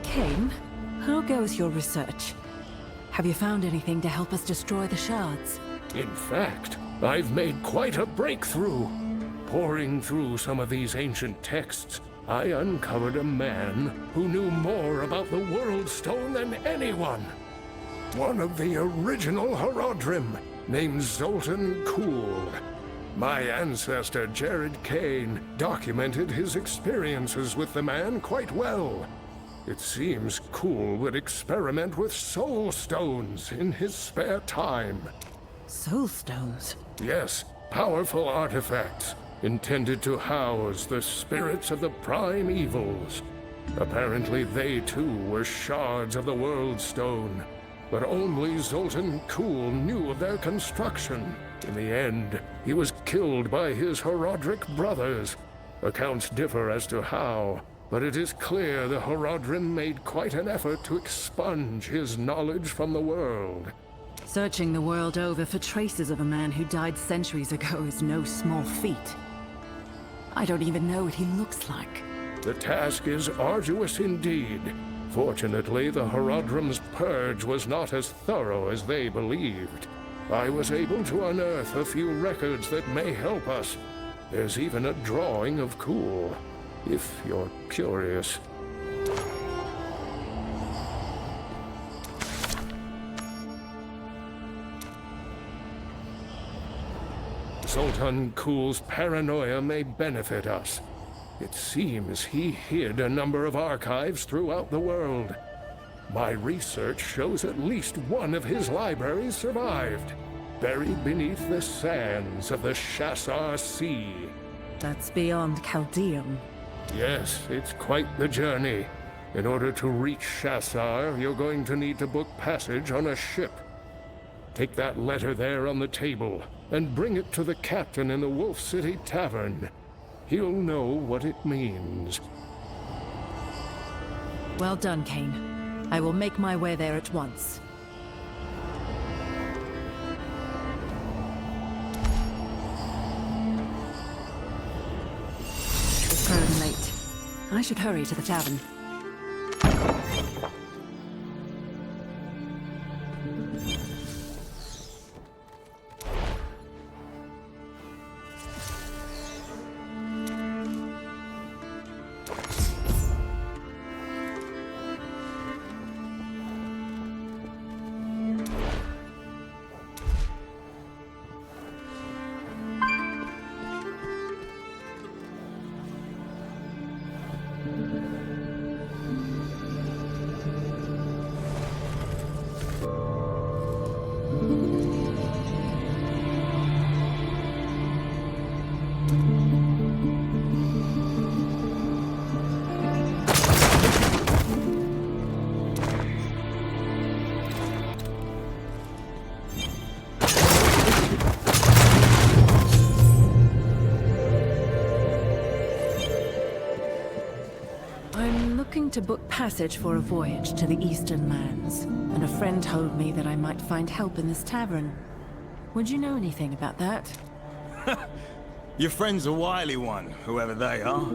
Cain, how goes your research? Have you found anything to help us destroy the shards? In fact, I've made quite a breakthrough. Poring through some of these ancient texts, I uncovered a man who knew more about the World Stone than anyone. One of the original Horadrim, named Zoltan Kuhl. My ancestor, Jared Cain, documented his experiences with the man quite well. It seems Kuhl would experiment with soul stones in his spare time. Soul stones? Yes, powerful artifacts intended to house the spirits of the prime evils. Apparently they too were shards of the World Stone, but only Zoltan Kuhl knew of their construction. In the end, he was killed by his Horadric brothers. Accounts differ as to how, but it is clear the Horadrim made quite an effort to expunge his knowledge from the world. Searching the world over for traces of a man who died centuries ago is no small feat. I don't even know what he looks like. The task is arduous indeed. Fortunately, the Horadrim's purge was not as thorough as they believed. I was able to unearth a few records that may help us. There's even a drawing of Kuhl, if you're curious. Zoltan Kuhl's paranoia may benefit us. It seems he hid a number of archives throughout the world. My research shows at least one of his libraries survived, buried beneath the sands of the Shassar Sea. That's beyond Chaldeum. Yes, it's quite the journey. In order to reach Shassar, you're going to need to book passage on a ship. Take that letter there on the table, and bring it to the captain in the Wolf City Tavern. He'll know what it means. Well done, Cain. I will make my way there at once. It's growing late. I should hurry to the tavern. To book passage for a voyage to the Eastern Lands, and a friend told me that I might find help in this tavern. Would you know anything about that? Your friend's a wily one, whoever they are.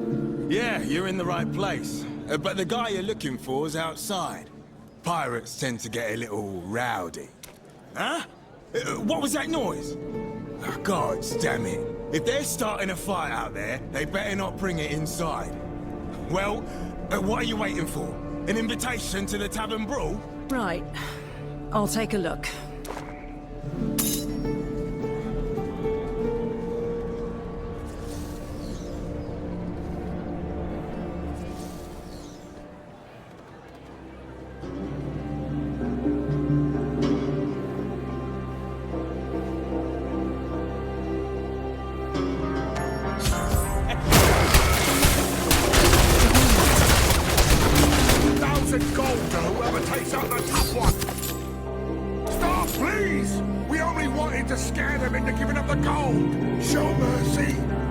Yeah, you're in the right place. But the guy you're looking for is outside. Pirates tend to get a little rowdy. Huh? What was that noise? Oh, God damn it. If they're starting a fight out there, they better not bring it inside. Well, what are you waiting for? An invitation to the tavern brawl? Right. I'll take a look.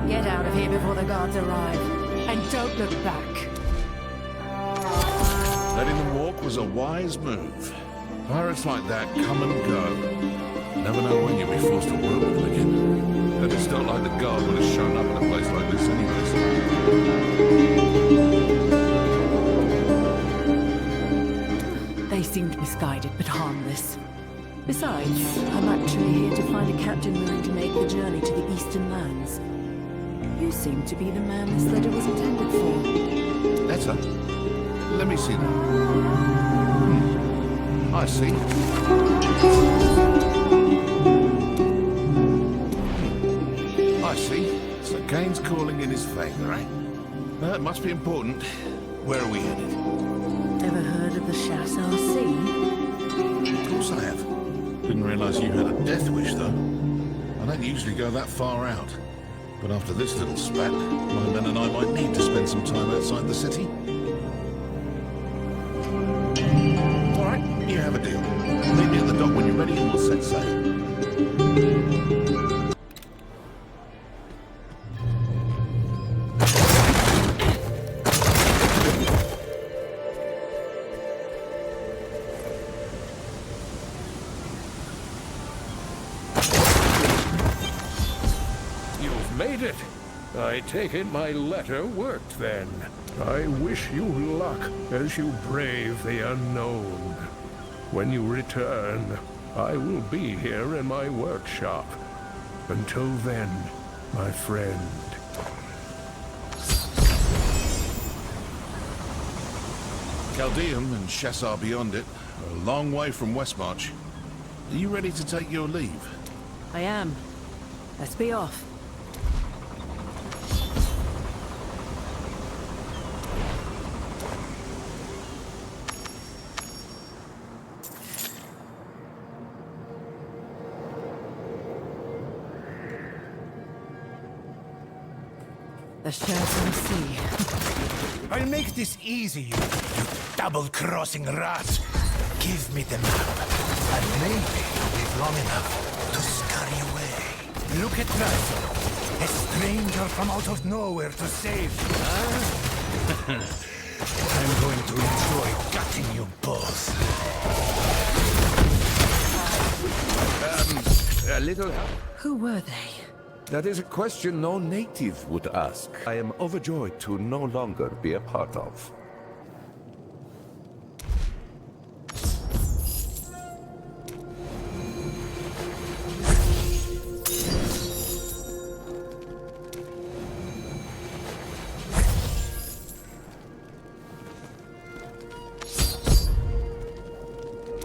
Get out of here before the guards arrive. And don't look back. Letting them walk was a wise move. Pirates like that come and go. Never know when you'll be forced to work with them again. But it's not like the guard would have shown up in a place like this anyways. They seemed misguided, but harmless. Besides, I'm actually here to find a captain willing to make the journey to the Eastern Lands. You seem to be the man this letter was intended for. Letter? Let me see that. I see. I see. So Kane's calling in his favor, eh? That must be important. Where are we headed? Ever heard of the Chasseur Sea? Of course I have. Didn't realize you had a death wish, though. I don't usually go that far out. But after this little spat, my men and I might need to spend some time outside the city. All right, you have a deal. Meet me at the dock when you're ready and we'll set sail. Made it. I take it my letter worked then. I wish you luck as you brave the unknown. When you return, I will be here in my workshop. Until then, my friend. Chaldeum and Chassar beyond it, a long way from Westmarch. Are you ready to take your leave? I am. Let's be off. The Chasseur Sea. I'll make this easy, you double-crossing rat. Give me the map, and maybe you'll live long enough to scurry away. Look at that. A stranger from out of nowhere to save you, huh? I'm going to enjoy gutting you both. A little help? Who were they? That is a question no native would ask. I am overjoyed to no longer be a part of.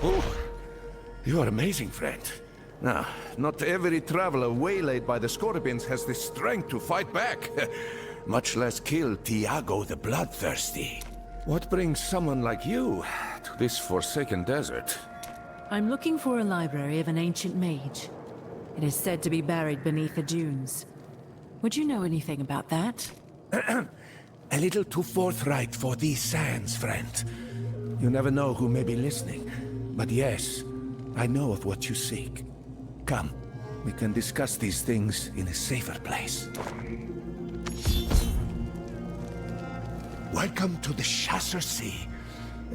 Oh, you are amazing, friend. Now, not every traveler waylaid by the Scorpions has the strength to fight back, much less kill Tiago the Bloodthirsty. What brings someone like you to this forsaken desert? I'm looking for a library of an ancient mage. It is said to be buried beneath the dunes. Would you know anything about that? A little too forthright for these sands, friend. You never know who may be listening. But yes, I know of what you seek. Come, we can discuss these things in a safer place. Welcome to the Chasseur Sea.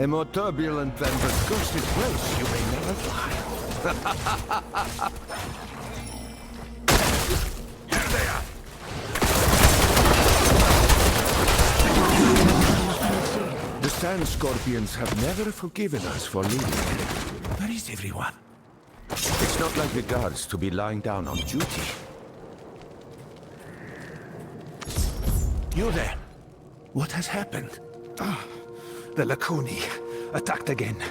A more turbulent than the ghosted place you may never find. Here they are! The Sand Scorpions have never forgiven us for leaving. Where is everyone? It's not like the guards to be lying down on duty. You there? What has happened? The Lacuni attacked again.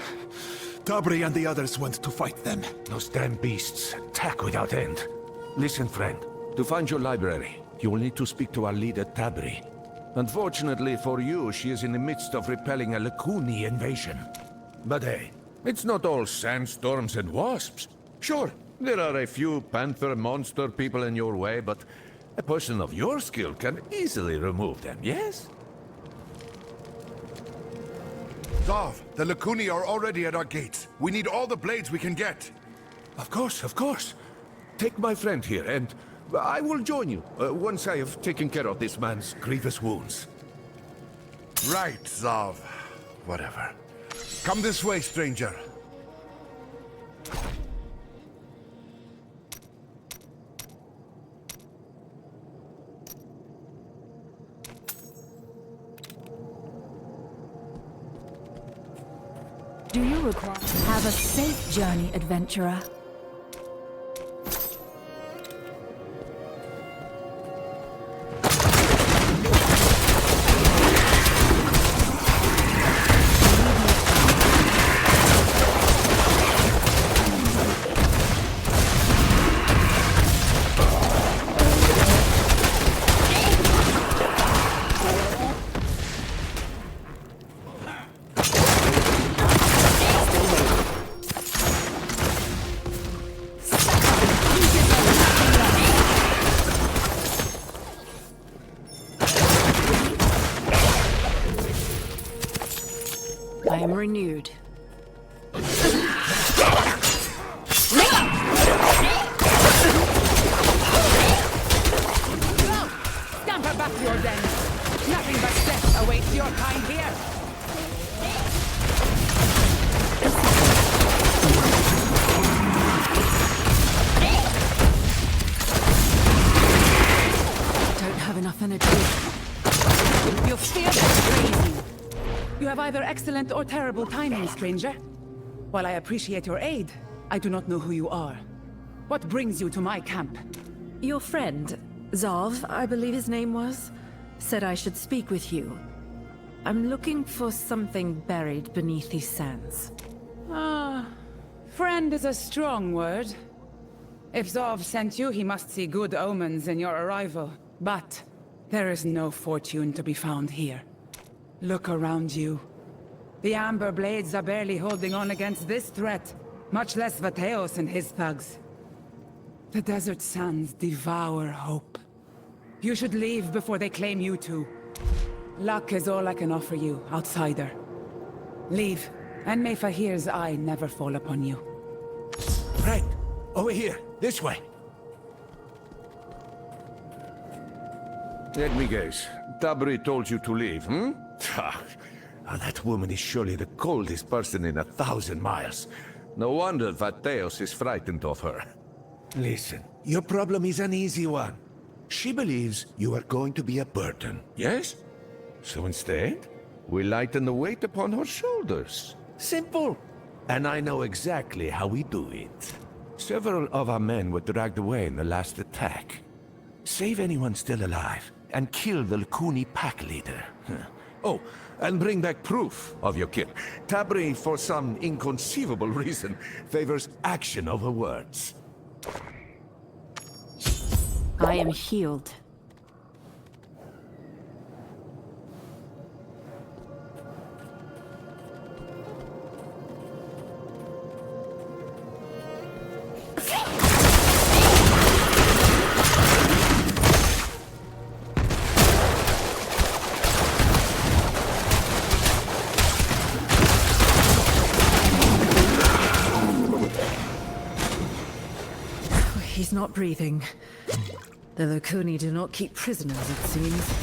Tabri and the others went to fight them. Those damn beasts attack without end. Listen, friend. To find your library, you will need to speak to our leader, Tabri. Unfortunately for you, she is in the midst of repelling a Lacuni invasion. But hey, it's not all sandstorms and wasps. Sure, there are a few panther monster people in your way, but a person of your skill can easily remove them, yes? Zav, the Lacuni are already at our gates. We need all the blades we can get. Of course, of course. Take my friend here, and I will join you once I have taken care of this man's grievous wounds. Right, Zav. Whatever. Come this way, stranger. Do you require... Have a safe journey, adventurer. I am renewed. Scamper back to your den. Nothing but death awaits your kind here. Don't have enough energy. You're scared crazy. You have either excellent or terrible timing, stranger. While I appreciate your aid, I do not know who you are. What brings you to my camp? Your friend, Zarv, I believe his name was, said I should speak with you. I'm looking for something buried beneath these sands. Ah, friend is a strong word. If Zarv sent you, he must see good omens in your arrival. But there is no fortune to be found here. Look around you. The Amber Blades are barely holding on against this threat, much less Vateos and his thugs. The desert sands devour hope. You should leave before they claim you too. Luck is all I can offer you, outsider. Leave, and may Fahir's eye never fall upon you. Right. Over here. This way. Let me guess. Tabri told you to leave, hmm? That woman is surely the coldest person in 1,000 miles. No wonder Vateos is frightened of her. Listen, your problem is an easy one. She believes you are going to be a burden, yes? So instead, we lighten the weight upon her shoulders. Simple. And I know exactly how we do it. Several of our men were dragged away in the last attack. Save anyone still alive, and kill the Lakuni pack leader. Oh, and bring back proof of your kill. Tabri, for some inconceivable reason, favors action over words. I am healed. He's not breathing. The Lakuni do not keep prisoners, it seems.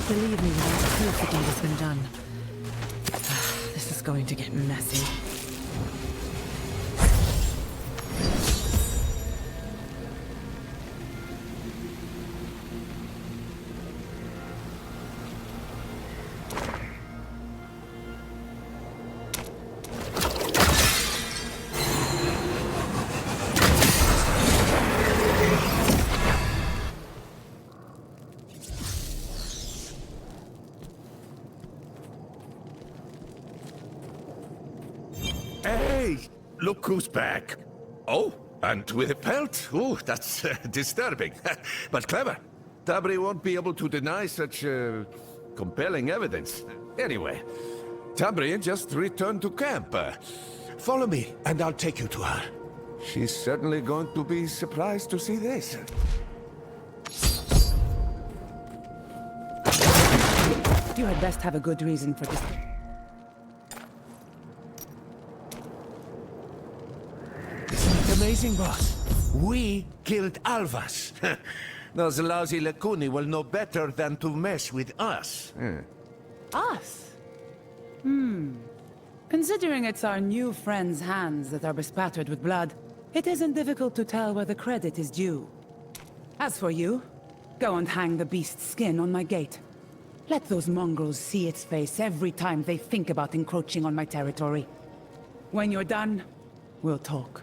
Believe me without proof the deed has been done. This is going to get messy. Hey, look who's back. Oh, and with a pelt? Oh, that's disturbing, but clever. Tabri won't be able to deny such compelling evidence. Anyway, Tabri just returned to camp. Follow me, and I'll take you to her. She's certainly going to be surprised to see this. You had best have a good reason for this. Isn't it amazing, boss? We killed Alvas. Those lousy Lakuni will know better than to mess with us. Us? Considering it's our new friend's hands that are bespattered with blood, it isn't difficult to tell where the credit is due. As for you, go and hang the beast's skin on my gate. Let those mongrels see its face every time they think about encroaching on my territory. When you're done, we'll talk.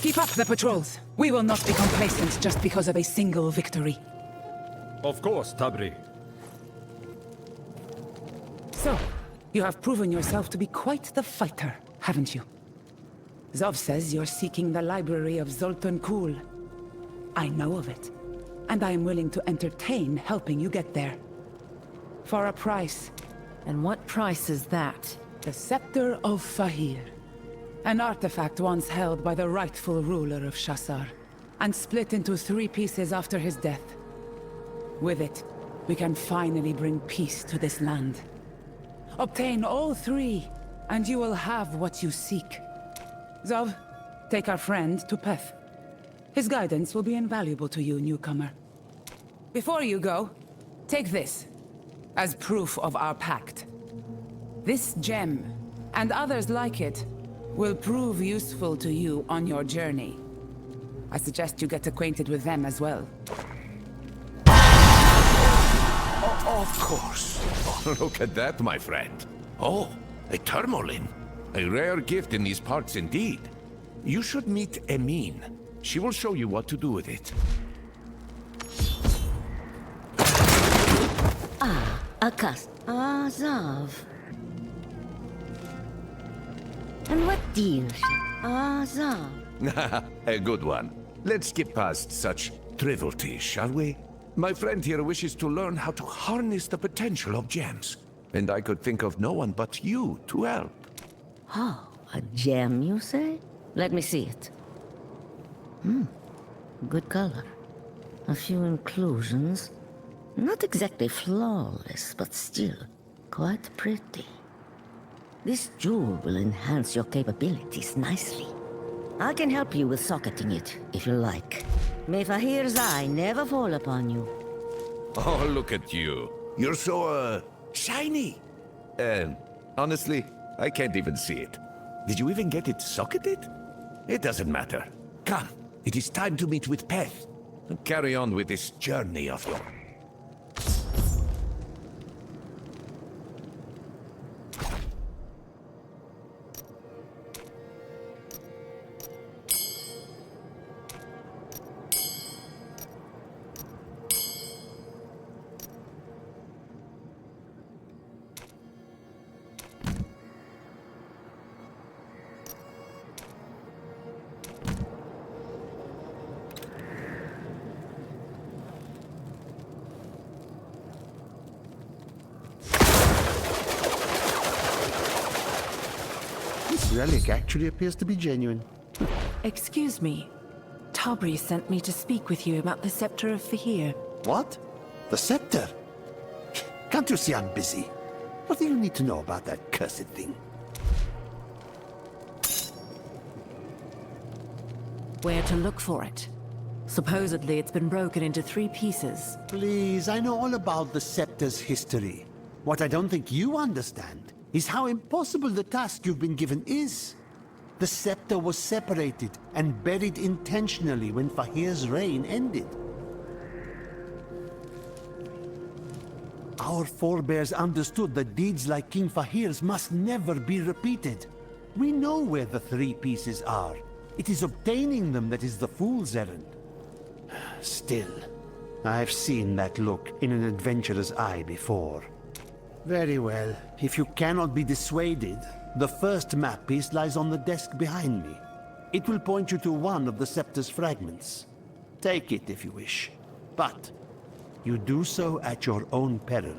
Keep up the patrols. We will not be complacent just because of a single victory. Of course, Tabri. So, you have proven yourself to be quite the fighter, haven't you? Zov says you're seeking the library of Zoltan Kuhl. I know of it, and I am willing to entertain helping you get there. For a price. And what price is that? The Scepter of Fahir. An artifact once held by the rightful ruler of Shassar, and split into 3 pieces after his death. With it, we can finally bring peace to this land. Obtain all 3, and you will have what you seek. Zov, take our friend to Peth. His guidance will be invaluable to you, newcomer. Before you go, take this, as proof of our pact. This gem, and others like it, will prove useful to you on your journey. I suggest you get acquainted with them as well. Of course. Oh, look at that, my friend. Oh, a tourmaline. A rare gift in these parts indeed. You should meet Emin. She will show you what to do with it. Akas. Zav. And what deal? Zav. A good one. Let's skip past such trivialities, shall we? My friend here wishes to learn how to harness the potential of gems. And I could think of no one but you to help. Oh, a gem, you say? Let me see it. Good color. A few inclusions. Not exactly flawless, but still quite pretty. This jewel will enhance your capabilities nicely. I can help you with socketing it, if you like. May Fahir's eye never fall upon you. Oh, look at you. You're so, shiny. Honestly, I can't even see it. Did you even get it socketed? It doesn't matter. Come, it is time to meet with Peth. And carry on with this journey of yours. This relic actually appears to be genuine. Excuse me. Tabri sent me to speak with you about the Scepter of Fahir. What? The scepter? Can't you see I'm busy? What do you need to know about that cursed thing? Where to look for it? Supposedly it's been broken into 3 pieces. Please, I know all about the scepter's history. What I don't think you understand is how impossible the task you've been given is. The scepter was separated and buried intentionally when Fahir's reign ended. Our forebears understood that deeds like King Fahir's must never be repeated. We know where the 3 pieces are. It is obtaining them that is the fool's errand. Still, I've seen that look in an adventurer's eye before. Very well. If you cannot be dissuaded, the first map piece lies on the desk behind me. It will point you to one of the Scepter's fragments. Take it if you wish, but you do so at your own peril.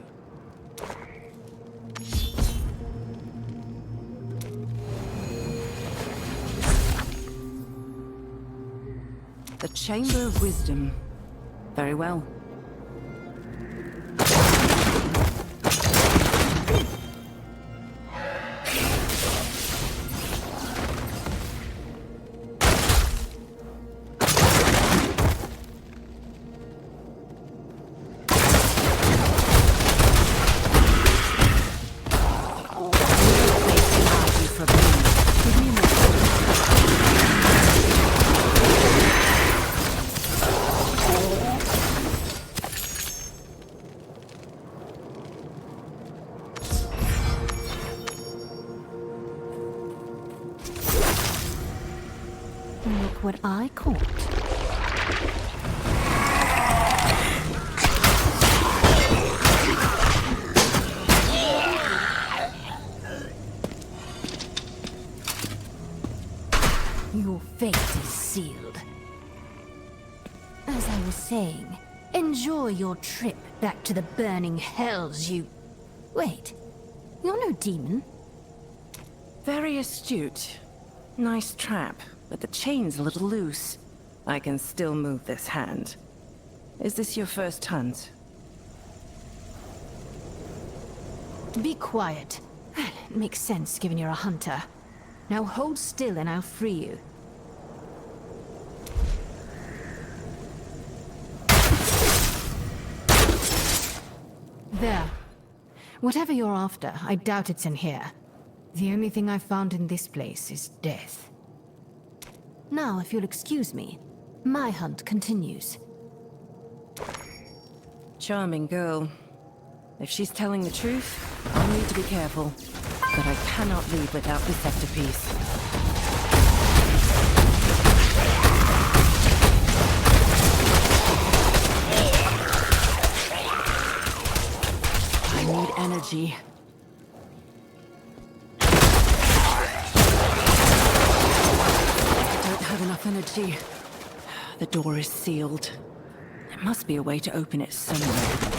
The Chamber of Wisdom. Very well. Look what I caught. Your fate is sealed. As I was saying, enjoy your trip back to the burning hells you... Wait, you're no demon. Very astute. Nice trap, but the chain's a little loose. I can still move this hand. Is this your first hunt? Be quiet. Well, it makes sense given you're a hunter. Now hold still and I'll free you. There. Whatever you're after, I doubt it's in here. The only thing I've found in this place is death. Now, if you'll excuse me, my hunt continues. Charming girl. If she's telling the truth, I'll need to be careful. But I cannot leave without the scepter piece. I need energy. I don't have enough energy. The door is sealed. There must be a way to open it somewhere.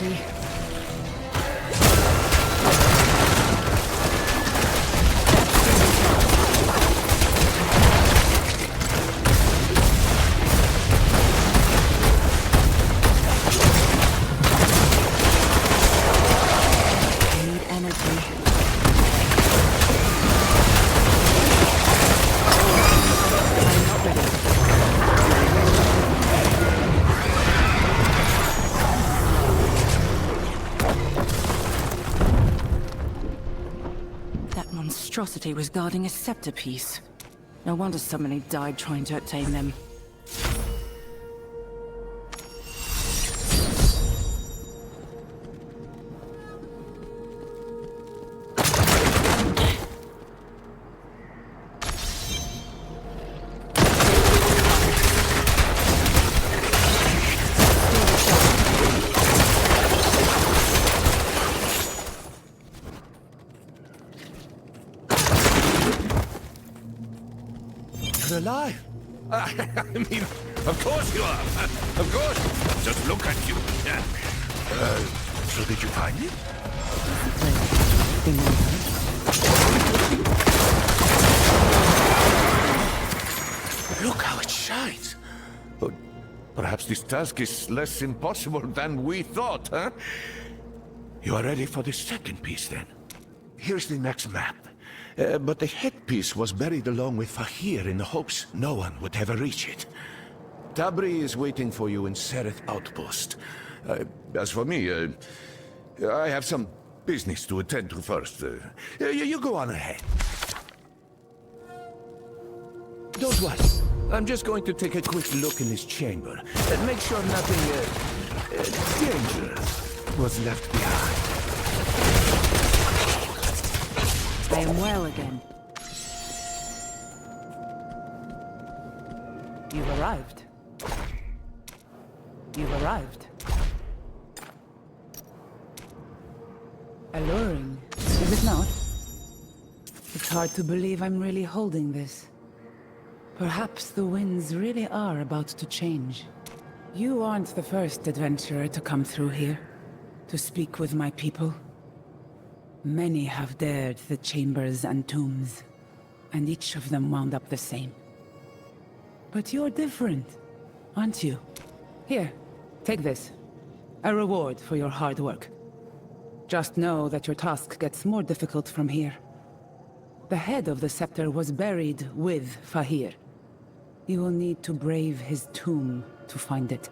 energy. Monstrosity was guarding a scepter piece. No wonder so many died trying to obtain them. You're alive. I mean, of course you are. Of course. Just look at you. So did you find it? Look how it shines. But perhaps this task is less impossible than we thought, huh? You are ready for the second piece, then? Here's the next map. But the headpiece was buried along with Fahir in the hopes no one would ever reach it. Tabri is waiting for you in Sereth Outpost. As for me, I have some business to attend to first. You go on ahead. Don't worry. I'm just going to take a quick look in this chamber and make sure nothing dangerous was left behind. I am well again. You've arrived. You've arrived. Alluring, is it not? It's hard to believe I'm really holding this. Perhaps the winds really are about to change. You aren't the first adventurer to come through here, to speak with my people. Many have dared the chambers and tombs, and each of them wound up the same. But you're different, aren't you? Here, take this. A reward for your hard work. Just know that your task gets more difficult from here. The head of the scepter was buried with Fahir. You will need to brave his tomb to find it.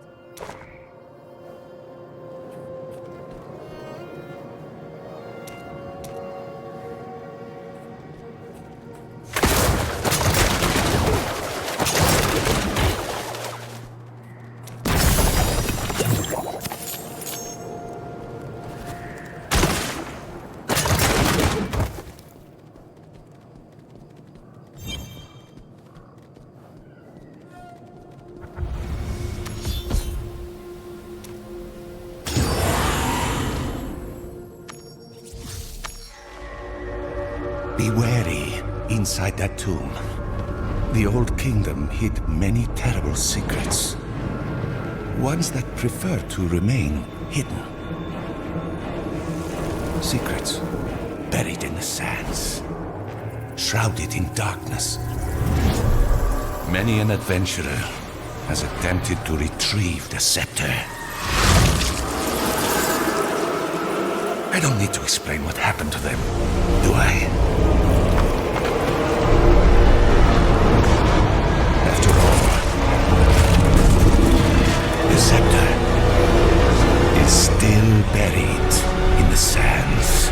Be wary inside that tomb. The old kingdom hid many terrible secrets. Ones that prefer to remain hidden. Secrets buried in the sands. Shrouded in darkness. Many an adventurer has attempted to retrieve the scepter. I don't need to explain what happened to them, do I? After all, the scepter is still buried in the sands.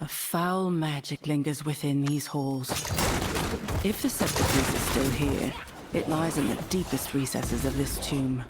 A foul magic lingers within these halls. If the scepter piece is still here, it lies in the deepest recesses of this tomb.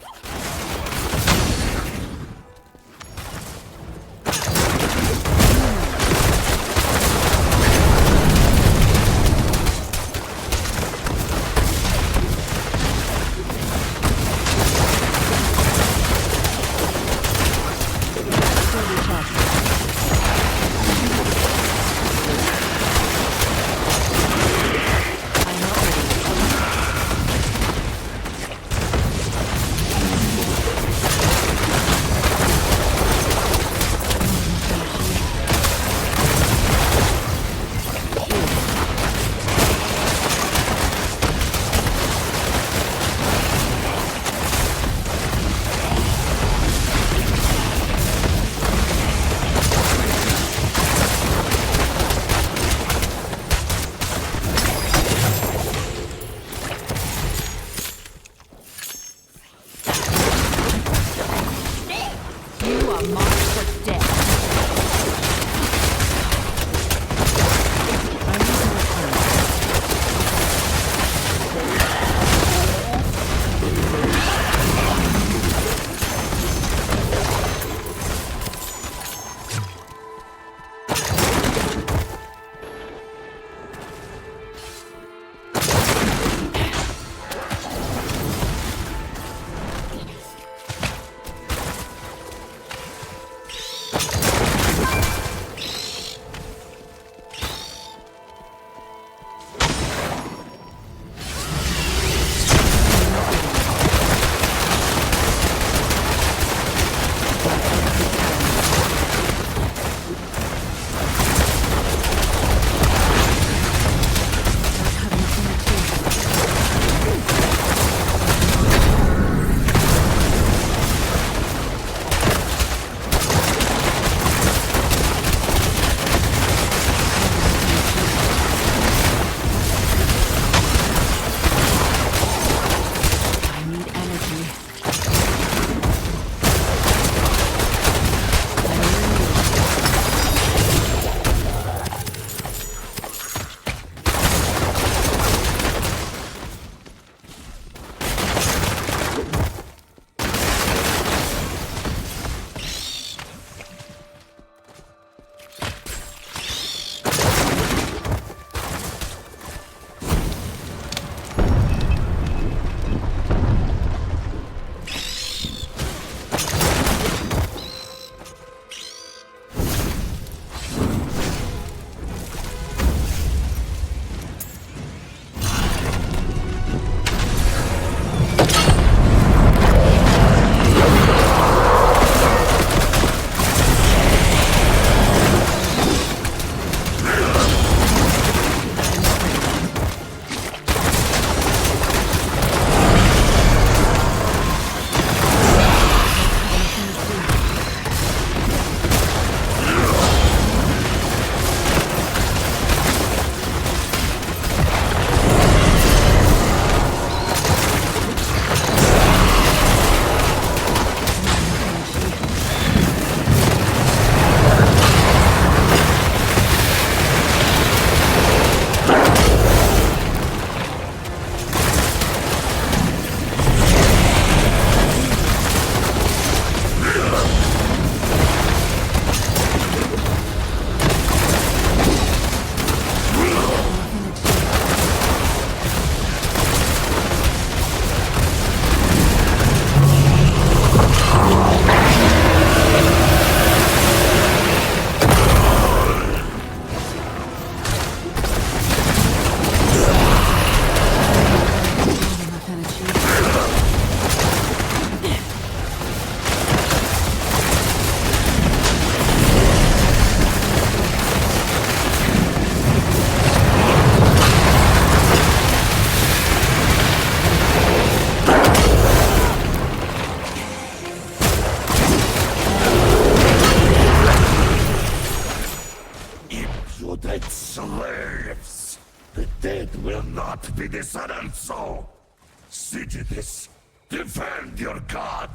dead will not be dishonored so. Citizens, defend your god.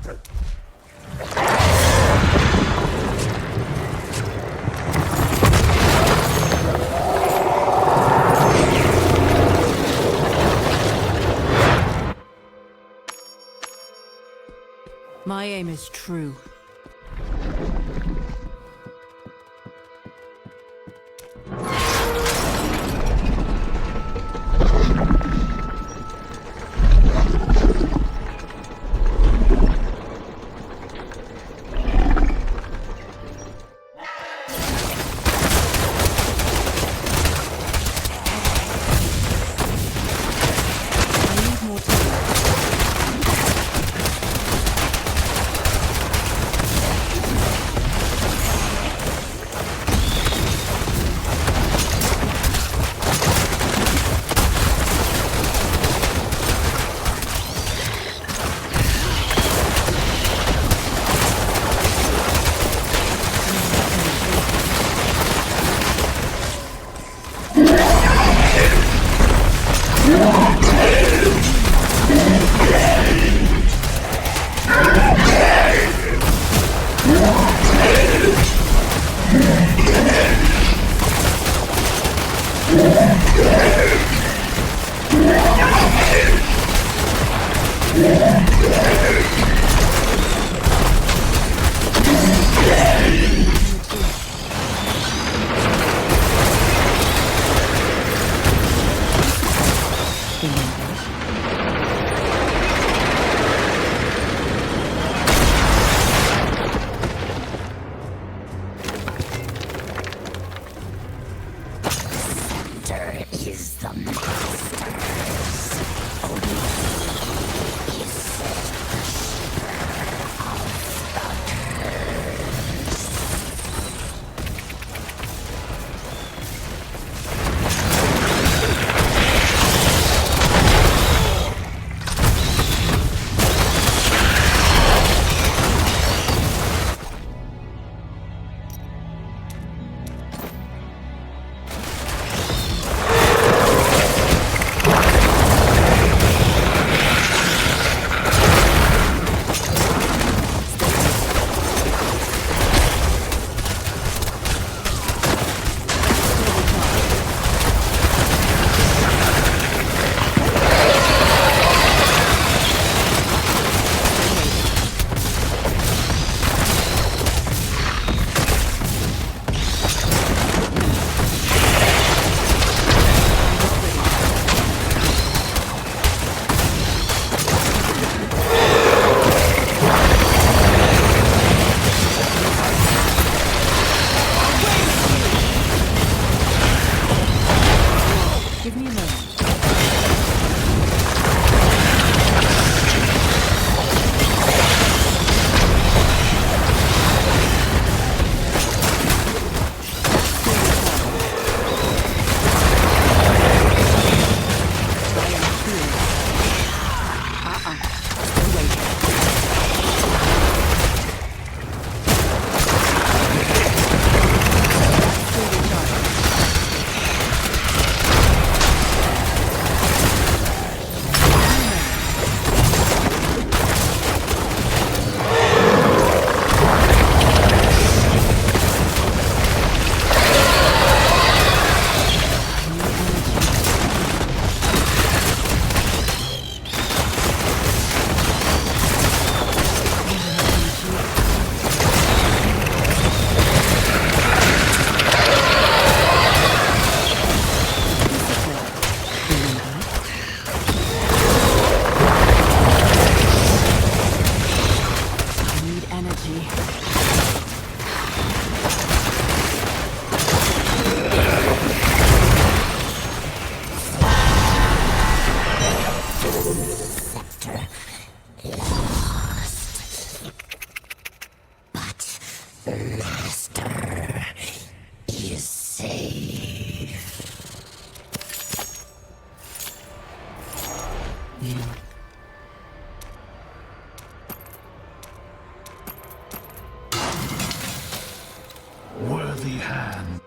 My aim is true. Worthy hand.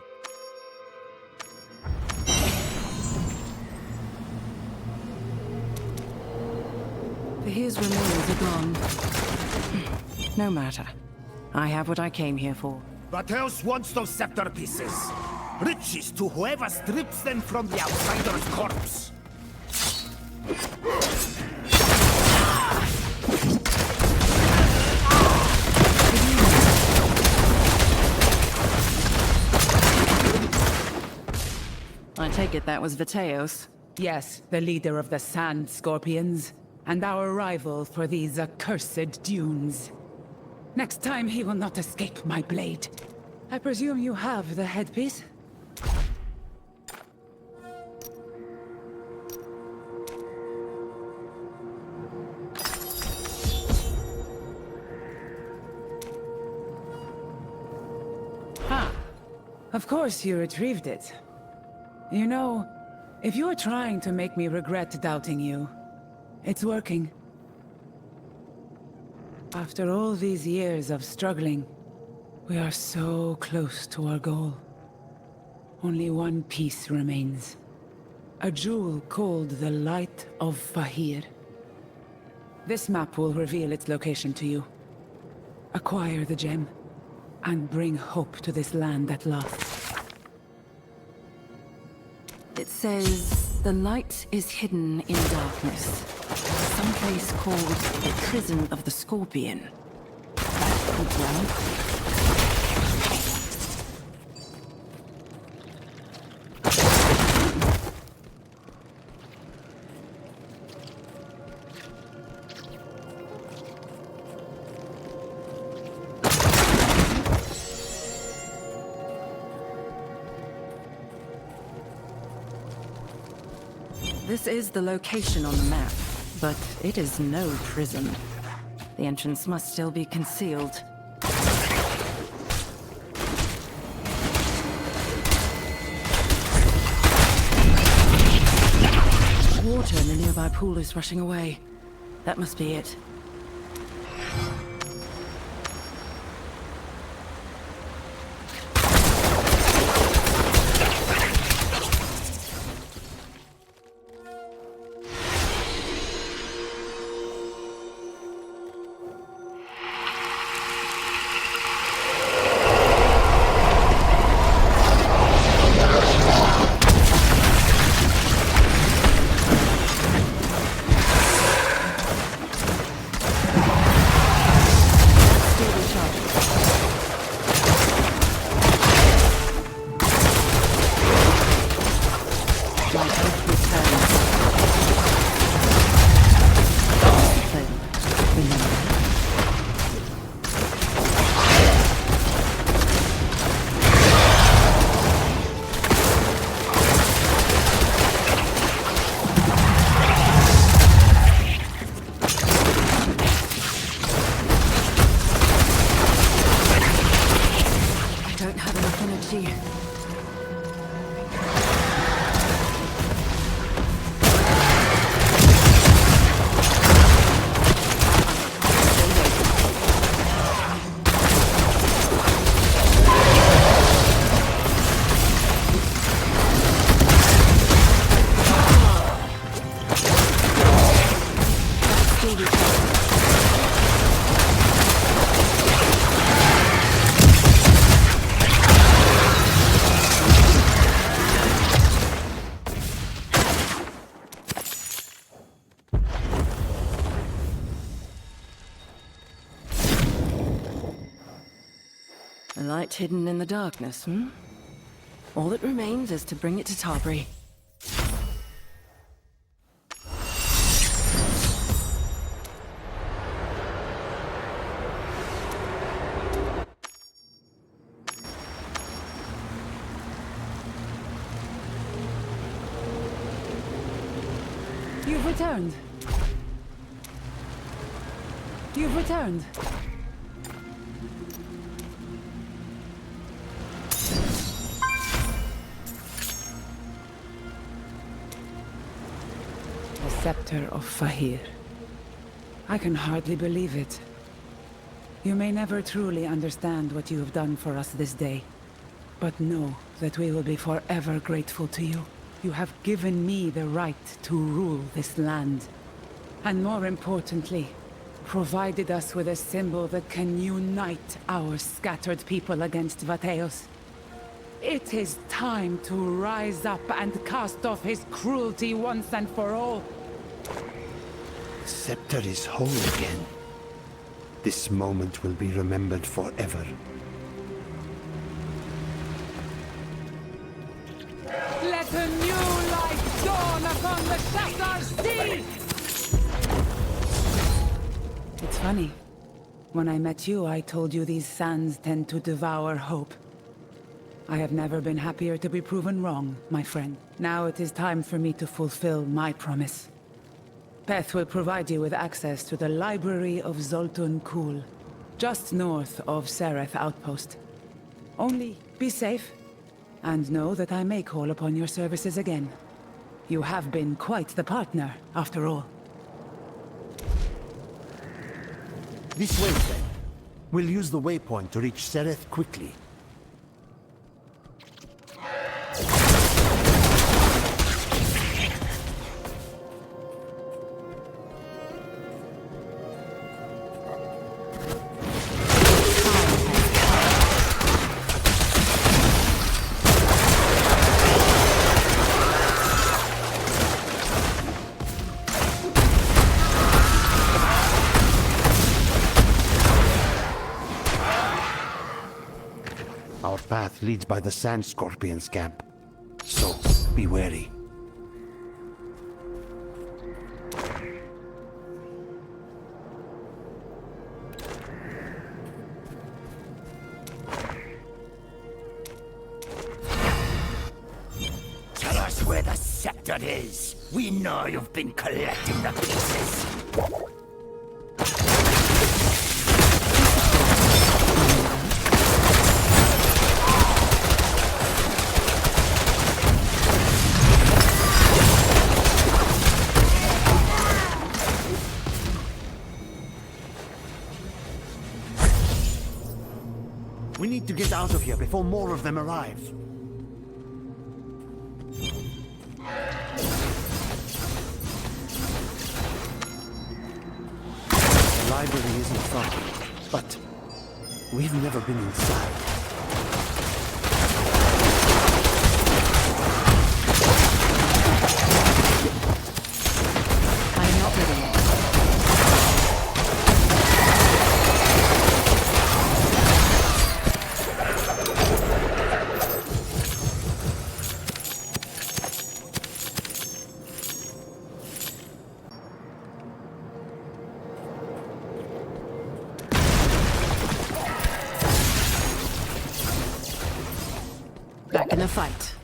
His remains are gone. No matter. I have what I came here for. What else wants those scepter pieces? Riches to whoever strips them from the outsider's corpse. I take it that was Viteos. Yes, the leader of the Sand Scorpions, and our rival for these accursed dunes. Next time he will not escape my blade. I presume you have the headpiece? Ha! Of course you retrieved it. You know, if you're trying to make me regret doubting you, it's working. After all these years of struggling, we are so close to our goal. Only one piece remains. A jewel called the Light of Fahir. This map will reveal its location to you. Acquire the gem, and bring hope to this land at last. It says, the light is hidden in darkness. Someplace called the Prison of the Scorpion. That could well. This is the location on the map, but it is no prison. The entrance must still be concealed. Water in the nearby pool is rushing away. That must be it. A light hidden in the darkness, All that remains is to bring it to Tarbury. You've returned. You've returned. The Scepter of Fahir. I can hardly believe it. You may never truly understand what you have done for us this day, but know that we will be forever grateful to you. You have given me the right to rule this land. And more importantly, provided us with a symbol that can unite our scattered people against Vateos. It is time to rise up and cast off his cruelty once and for all. The scepter is whole again. This moment will be remembered forever. Let a new light dawn upon the Shassar Sea! It's funny. When I met you, I told you these sands tend to devour hope. I have never been happier to be proven wrong, my friend. Now it is time for me to fulfill my promise. Peth will provide you with access to the Library of Zoltun Kulle, just north of Sereth Outpost. Only be safe, and know that I may call upon your services again. You have been quite the partner, after all. This way, then. We'll use the waypoint to reach Sereth quickly. Our path leads by the Sand Scorpion's camp. So, be wary. Tell us where the scepter is. We know you've been collecting the pieces. We need to get out of here before more of them arrive. The library isn't far, but we've never been inside. I'm not ready yet. Back in the fight.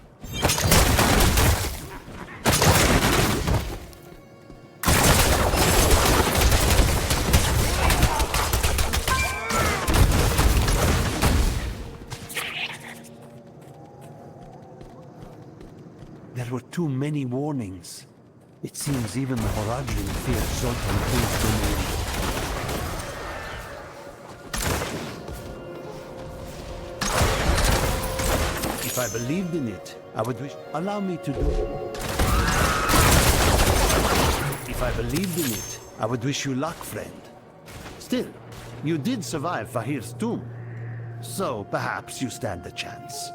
There were too many warnings. It seems even the Horadrim feared Zoltan Kulle's domain. If I believed in it, I would wish... Allow me to do... If I believed in it, I would wish you luck, friend. Still, you did survive Fahir's tomb. So, perhaps you stand a chance.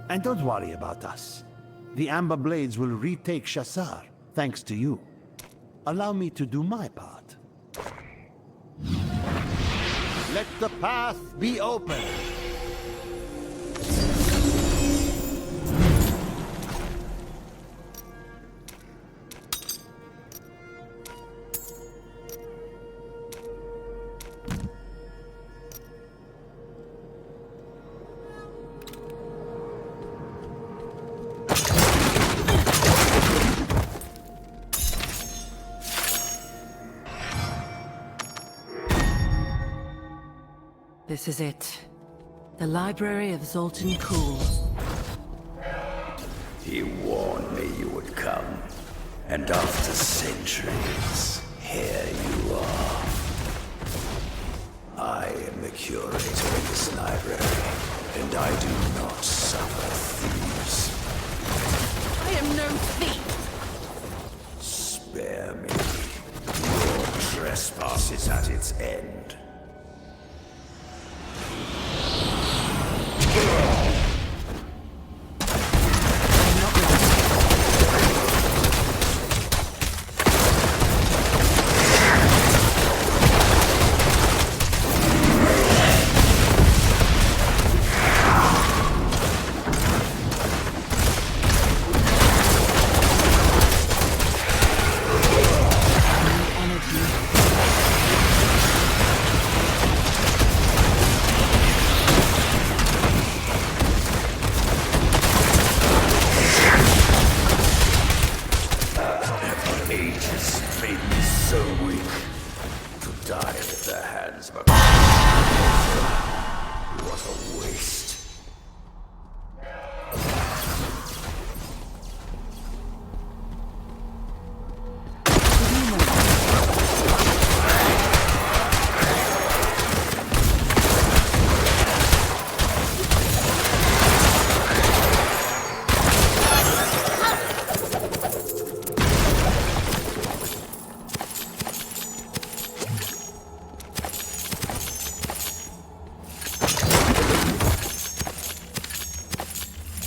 And don't worry about us. The Amber Blades will retake Shassar, thanks to you. Allow me to do my part. Let the path be open! This is it. The Library of Zoltun Kulle. He warned me you would come. And after centuries, here you are. I am the curator of this library, and I do not suffer thieves. I am no thief! Spare me. grass is at its end.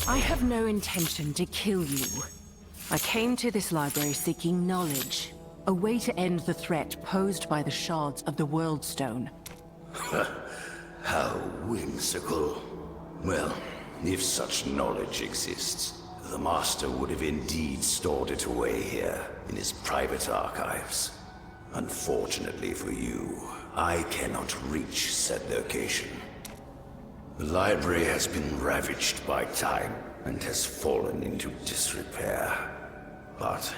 I have no intention to kill you. I came to this library seeking knowledge, a way to end the threat posed by the shards of the World Stone. How whimsical. Well, if such knowledge exists, the Master would have indeed stored it away here, in his private archives. Unfortunately for you, I cannot reach said location. The library has been ravaged by time and has fallen into disrepair. But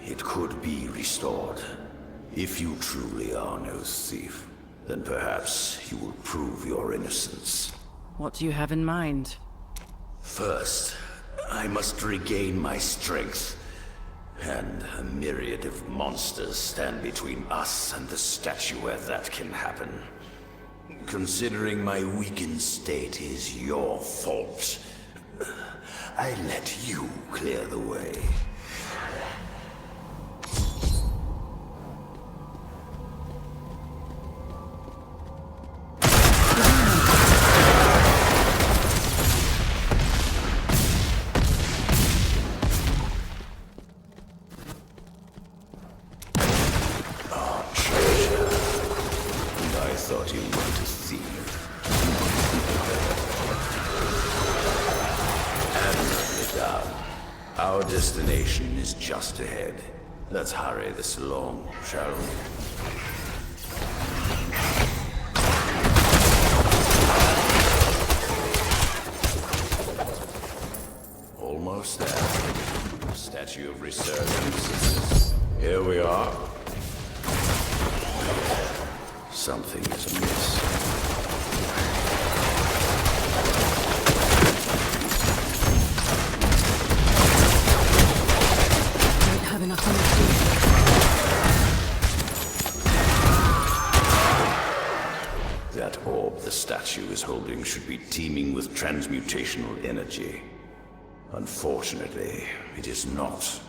it could be restored. If you truly are no thief, then perhaps you will prove your innocence. What do you have in mind? First, I must regain my strength. And a myriad of monsters stand between us and the statue where that can happen. Considering my weakened state is your fault, I let you clear the way. Our destination is just ahead. Let's hurry this along, shall we? Almost there. Statue of Resurgence. Here we are. Something is amiss. That orb the statue is holding should be teeming with transmutational energy. Unfortunately, it is not.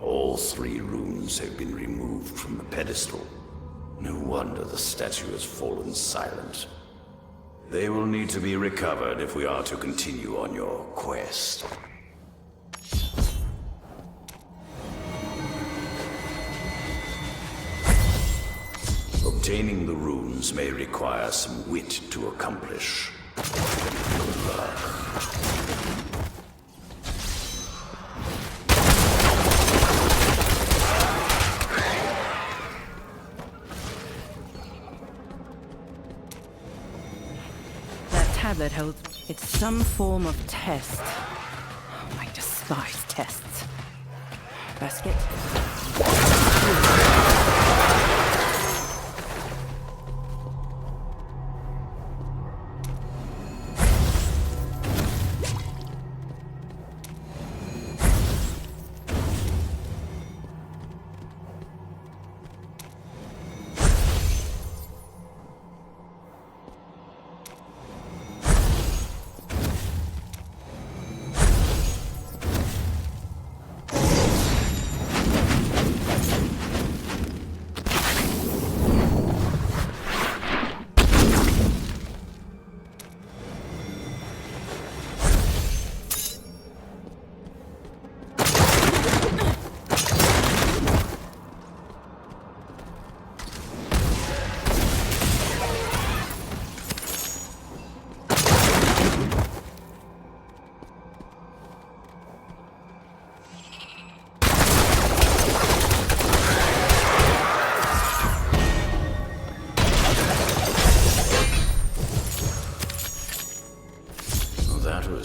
All 3 runes have been removed from the pedestal. No wonder the statue has fallen silent. They will need to be recovered if we are to continue on your quest. Obtaining the runes may require some wit to accomplish. Good luck. That tablet holds... It's some form of test. Oh, I despise tests. Basket.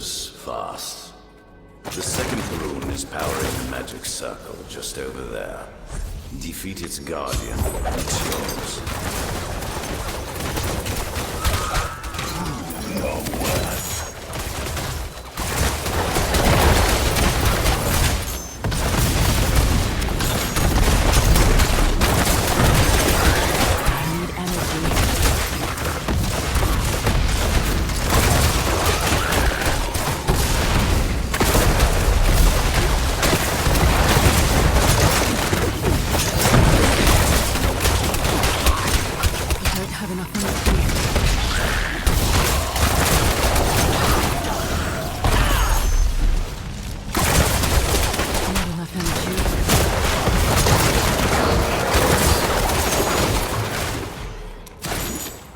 goes fast. The second rune is powering the magic circle just over there. Defeat its guardian, it's yours.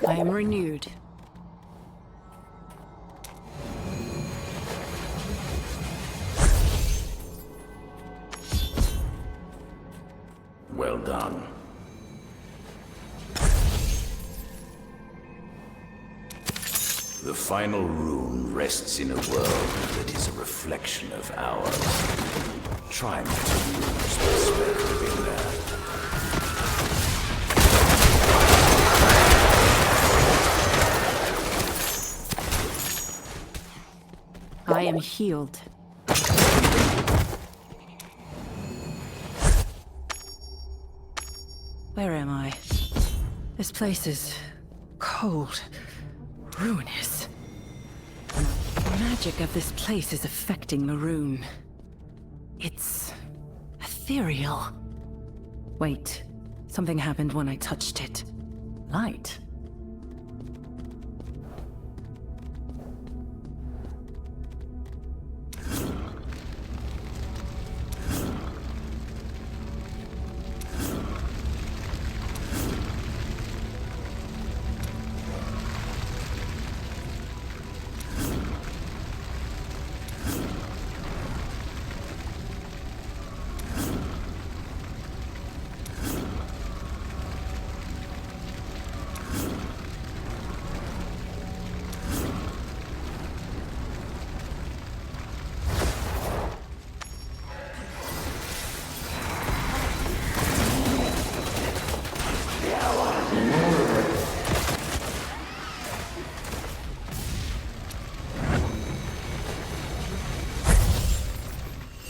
I am renewed. Well done. The final rune rests in a world that is a reflection of ours. Try not to lose the sweat within there. I am healed. Where am I? This place is cold, ruinous. The magic of this place is affecting the rune. It's ethereal. Wait, something happened when I touched it. Light.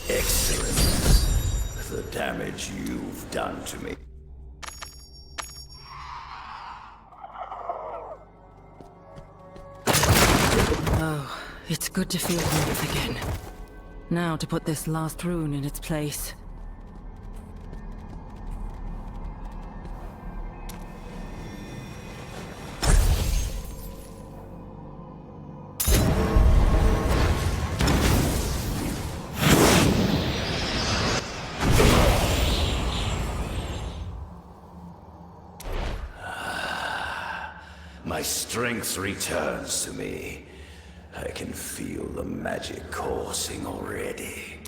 Excellent. The damage you've done to me. Oh, it's good to feel warmth again. Now to put this last rune in its place. My strength returns to me. I can feel the magic coursing already.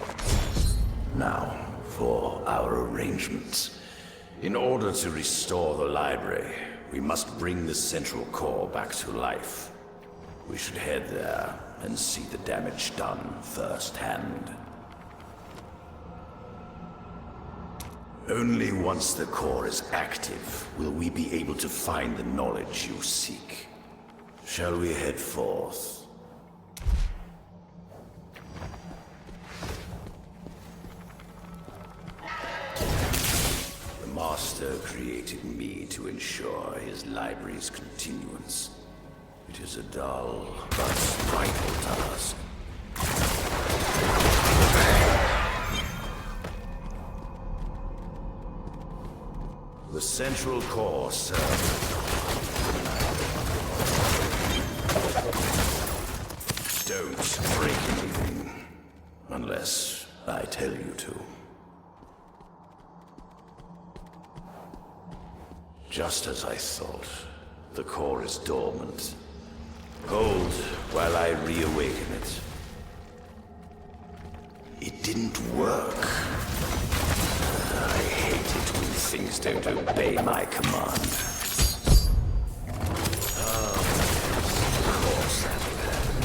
Now, for our arrangements. In order to restore the library, we must bring the central core back to life. We should head there and see the damage done firsthand. Only once the core is active will we be able to find the knowledge you seek. Shall we head forth? The Master created me to ensure his library's continuance. It is a dull but vital task. The central core serves. Don't break anything, unless I tell you to. Just as I thought, the core is dormant. Hold while I reawaken it. It didn't work. I hate it when things don't obey my command. Of course that will happen.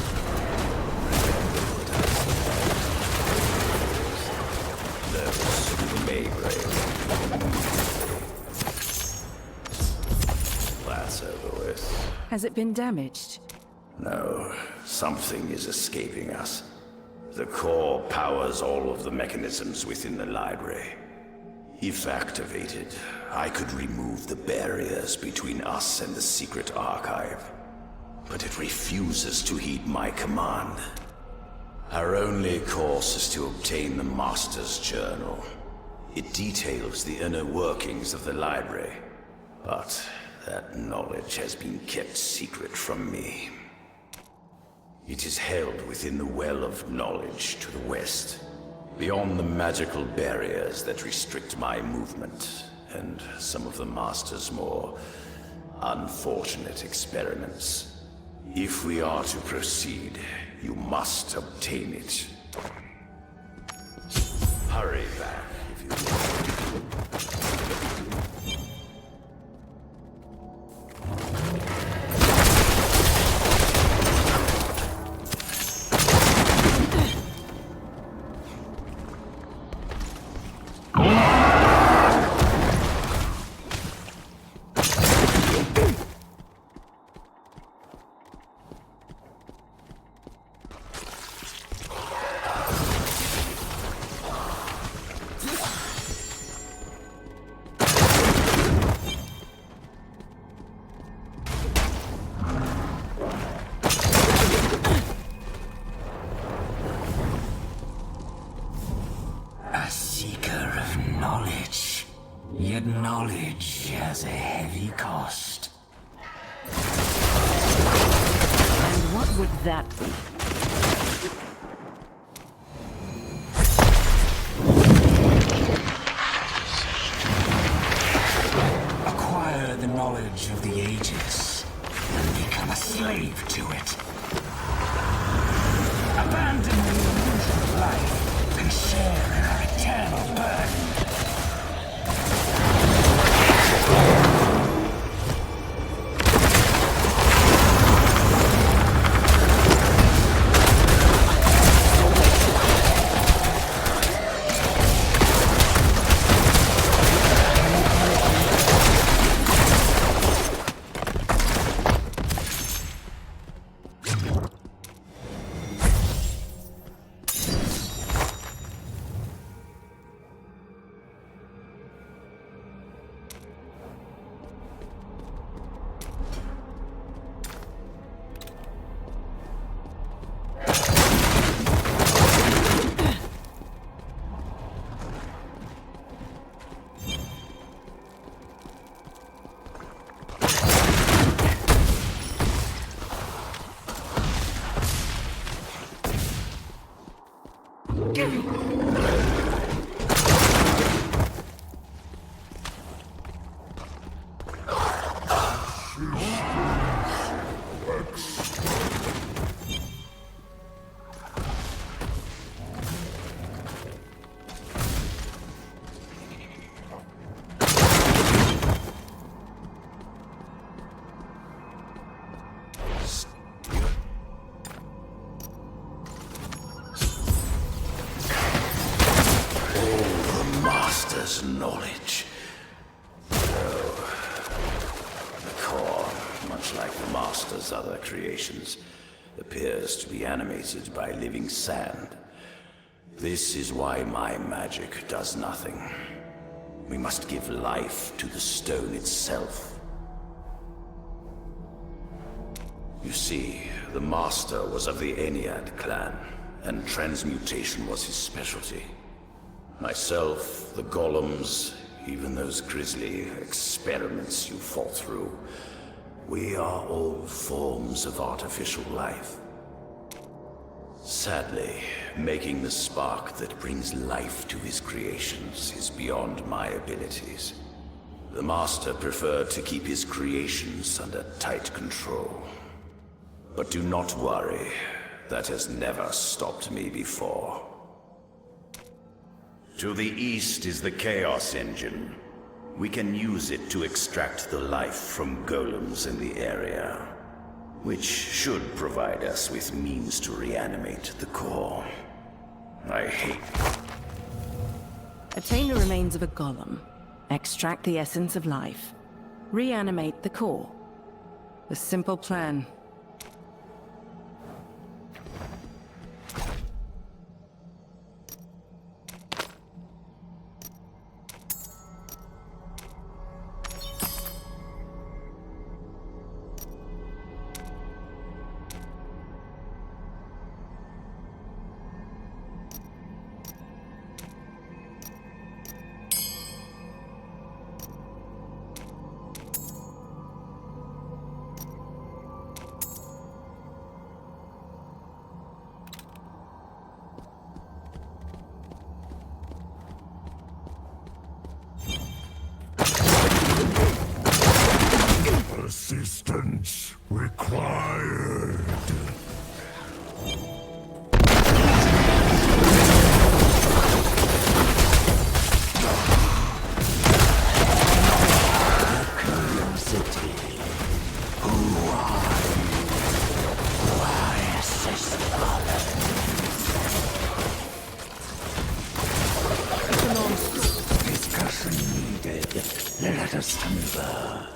Has it been damaged? No, something is escaping us. The core powers all of the mechanisms within the library. If activated, I could remove the barriers between us and the secret archive. But it refuses to heed my command. Our only course is to obtain the Master's Journal. It details the inner workings of the library, but that knowledge has been kept secret from me. It is held within the well of knowledge to the west, beyond the magical barriers that restrict my movement, and some of the Master's more unfortunate experiments. If we are to proceed, you must obtain it. Hurry back, if you will. Yet knowledge has a heavy cost. And what would that be? Acquire the knowledge of the ages and become a slave to it. Abandon the illusion of life and share in our eternal burden. Knowledge. So, the core, much like the Master's other creations, appears to be animated by living sand. This is why my magic does nothing. We must give life to the stone itself. You see, the Master was of the Ennead clan, and transmutation was his specialty. Myself, the golems, even those grisly experiments you fought through, we are all forms of artificial life. Sadly, making the spark that brings life to his creations is beyond my abilities. The Master preferred to keep his creations under tight control. But do not worry, that has never stopped me before. To the east is the Chaos Engine. We can use it to extract the life from golems in the area, which should provide us with means to reanimate the core. I hate... Obtain the remains of a golem. Extract the essence of life. Reanimate the core. A simple plan. Assistance required. Curiosity. Who are you? Why assist others? Discussion needed. Let us converse.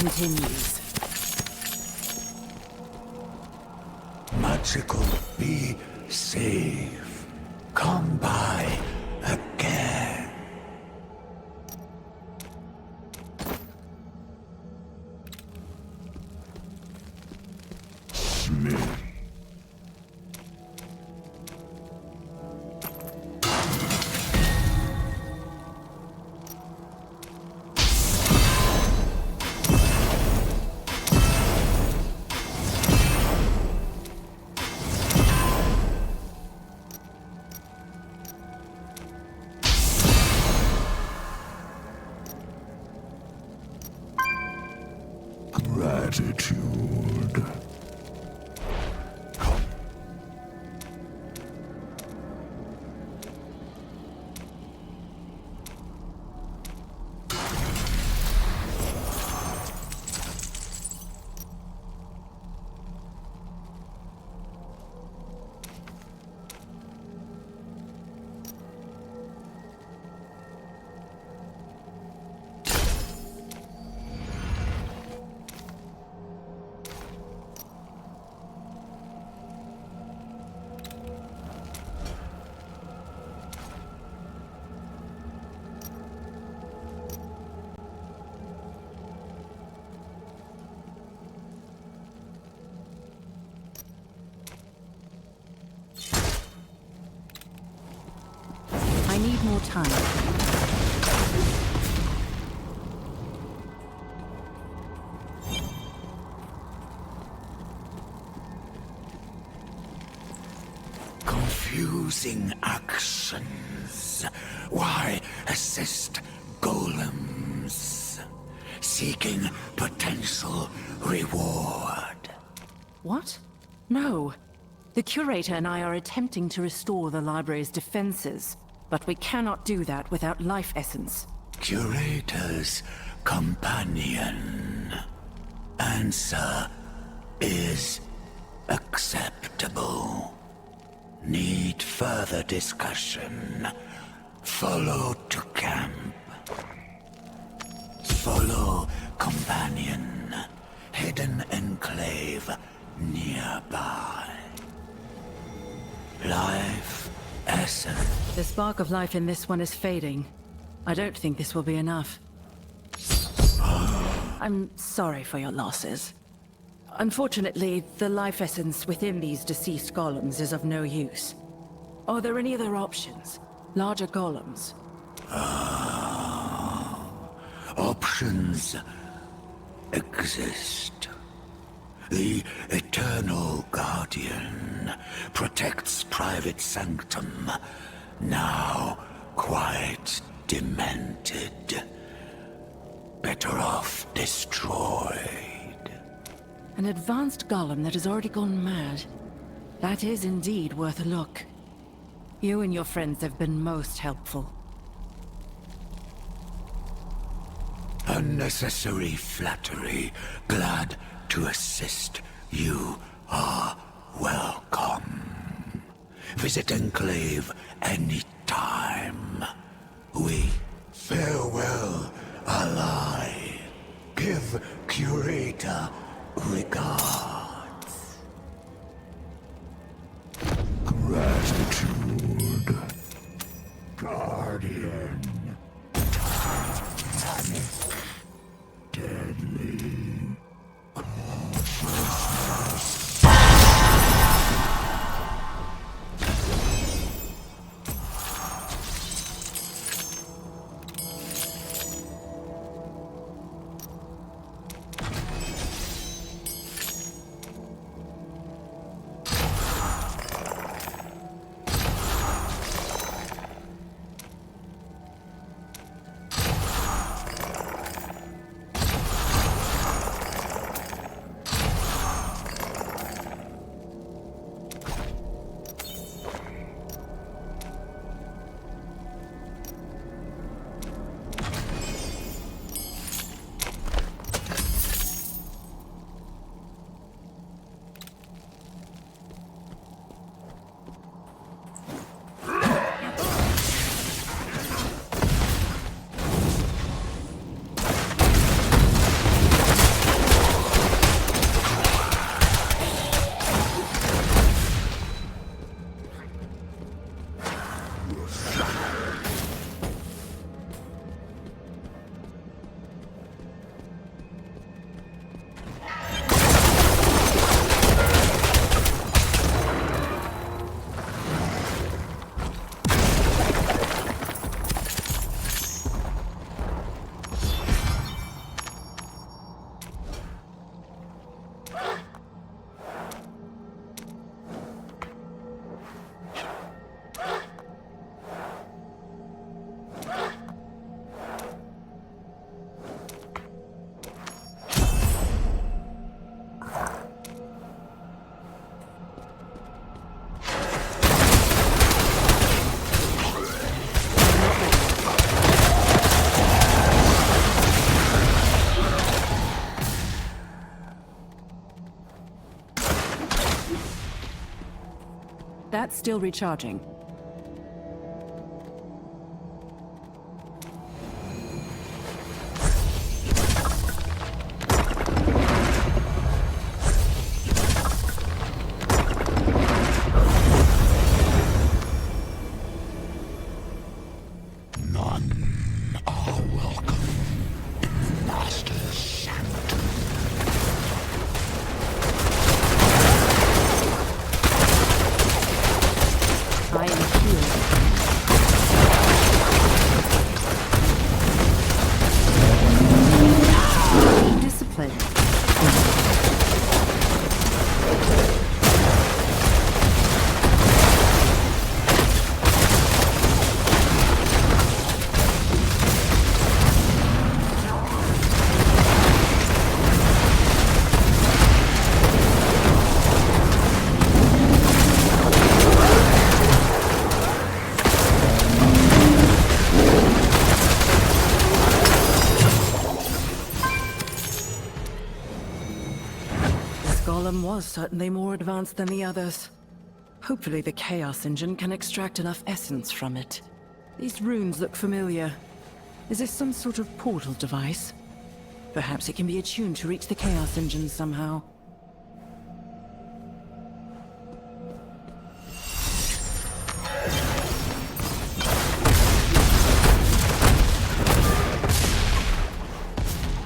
Continues. Magical, be safe. Come by again. Smith. Gratitude. I need more time. Confusing actions. Why assist golems? Seeking potential reward. What? No. The Curator and I are attempting to restore the library's defenses, but we cannot do that without life essence. Curator's companion. Answer is acceptable. Need further discussion. Follow to camp. Follow companion. Hidden enclave nearby. Life essence. The spark of life in this one is fading. I don't think this will be enough. I'm sorry for your losses. Unfortunately, the life essence within these deceased golems is of no use. Are there any other options? Larger golems? Options exist. The Eternal Guardian protects private sanctum, now quite demented. Better off destroyed. An advanced golem that has already gone mad. That is indeed worth a look. You and your friends have been most helpful. Unnecessary flattery. Glad to assist. You are welcome. Visit Enclave anytime. We farewell, ally. Give Curator regards. Gratitude. Guardian. Titanic. Deadly. That's still recharging. Was certainly more advanced than the others. Hopefully the Chaos Engine can extract enough essence from it. These runes look familiar. Is this some sort of portal device? Perhaps it can be attuned to reach the Chaos Engine somehow.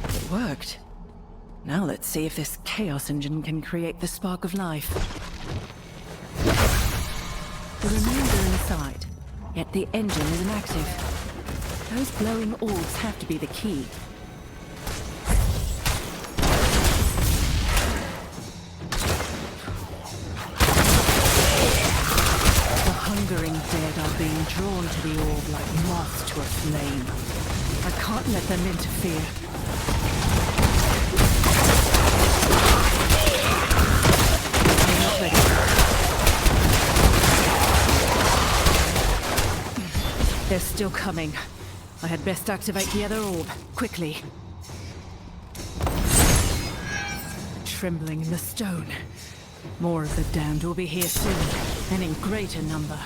It worked. Now let's see if this Chaos Engine can create the spark of life. The remains are inside, yet the engine is inactive. Those glowing orbs have to be the key. The hungering dead are being drawn to the orb like moths to a flame. I can't let them interfere. They're still coming. I had best activate the other orb, quickly. Trembling in the stone. More of the damned will be here soon, and in greater number.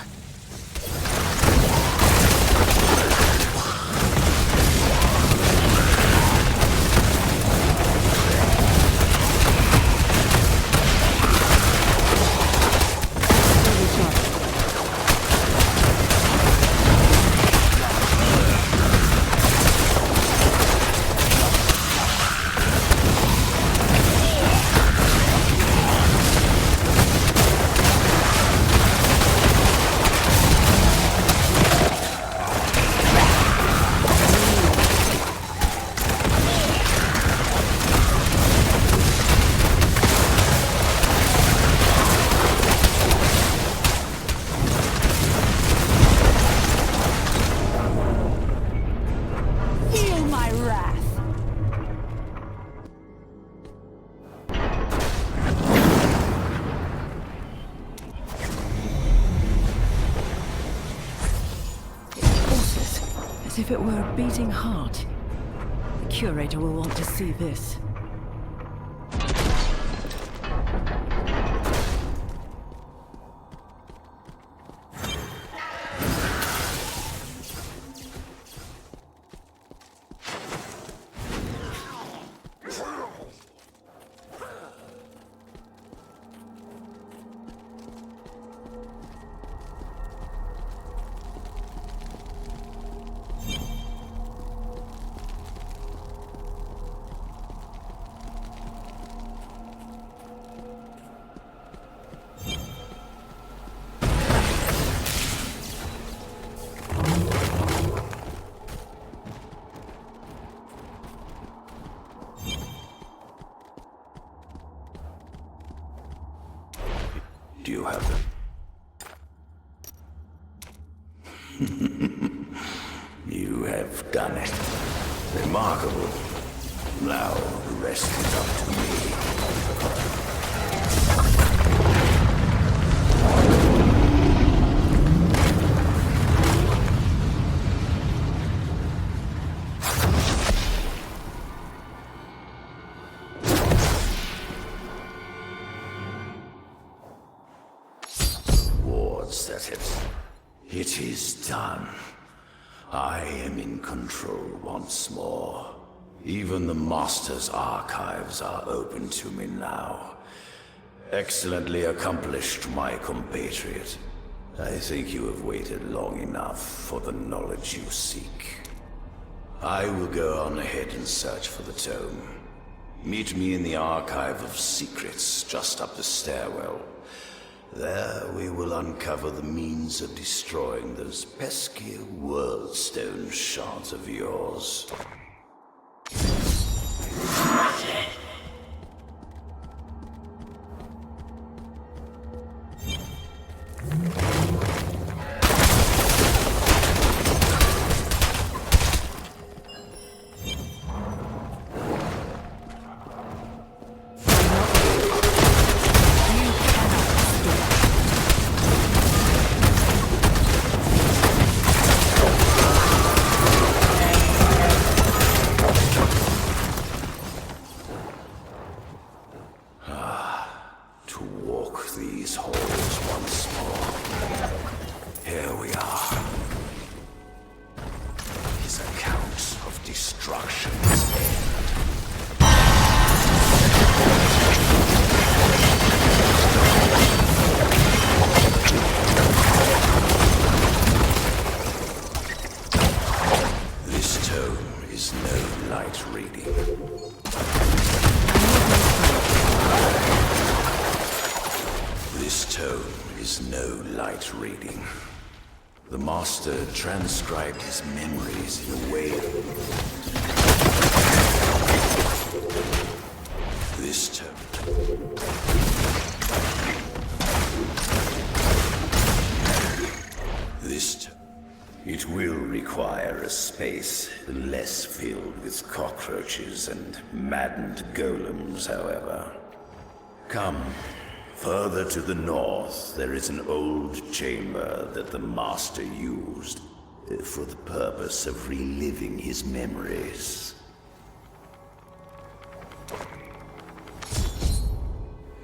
If it were a beating heart. The curator will want to see this. Do you have them? You have done it. Remarkable. Now the rest is up to me. It is done. I am in control once more. Even the Master's archives are open to me now. Excellently accomplished, my compatriot. I think you have waited long enough for the knowledge you seek. I will go on ahead and search for the tome. Meet me in the Archive of Secrets, just up the stairwell. There we will uncover the means of destroying those pesky Worldstone shards of yours. Transcribed his memories in a way. This tome. It will require a space less filled with cockroaches and maddened golems, however. Come. Further to the north, there is an old chamber that the Master used. for the purpose of reliving his memories.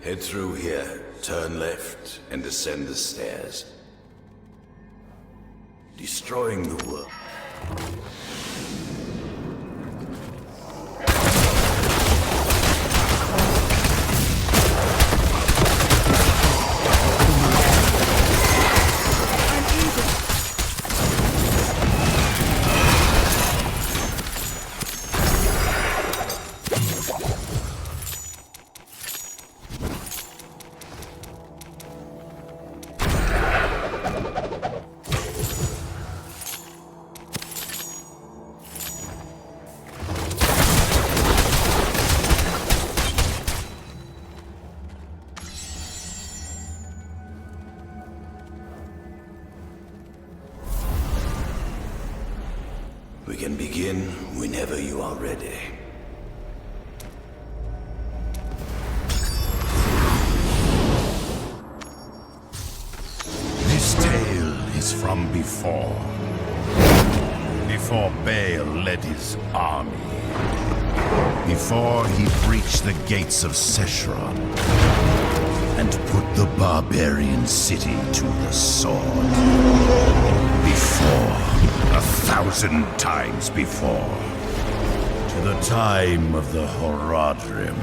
Head through here, turn left, and descend the stairs. Destroying the world. We can begin whenever you are ready. This tale is from before. Before Baal led his army. Before he breached the gates of Seshron and put the barbarian city to the sword. Before, 1,000 times before. To the time of the Horadrim,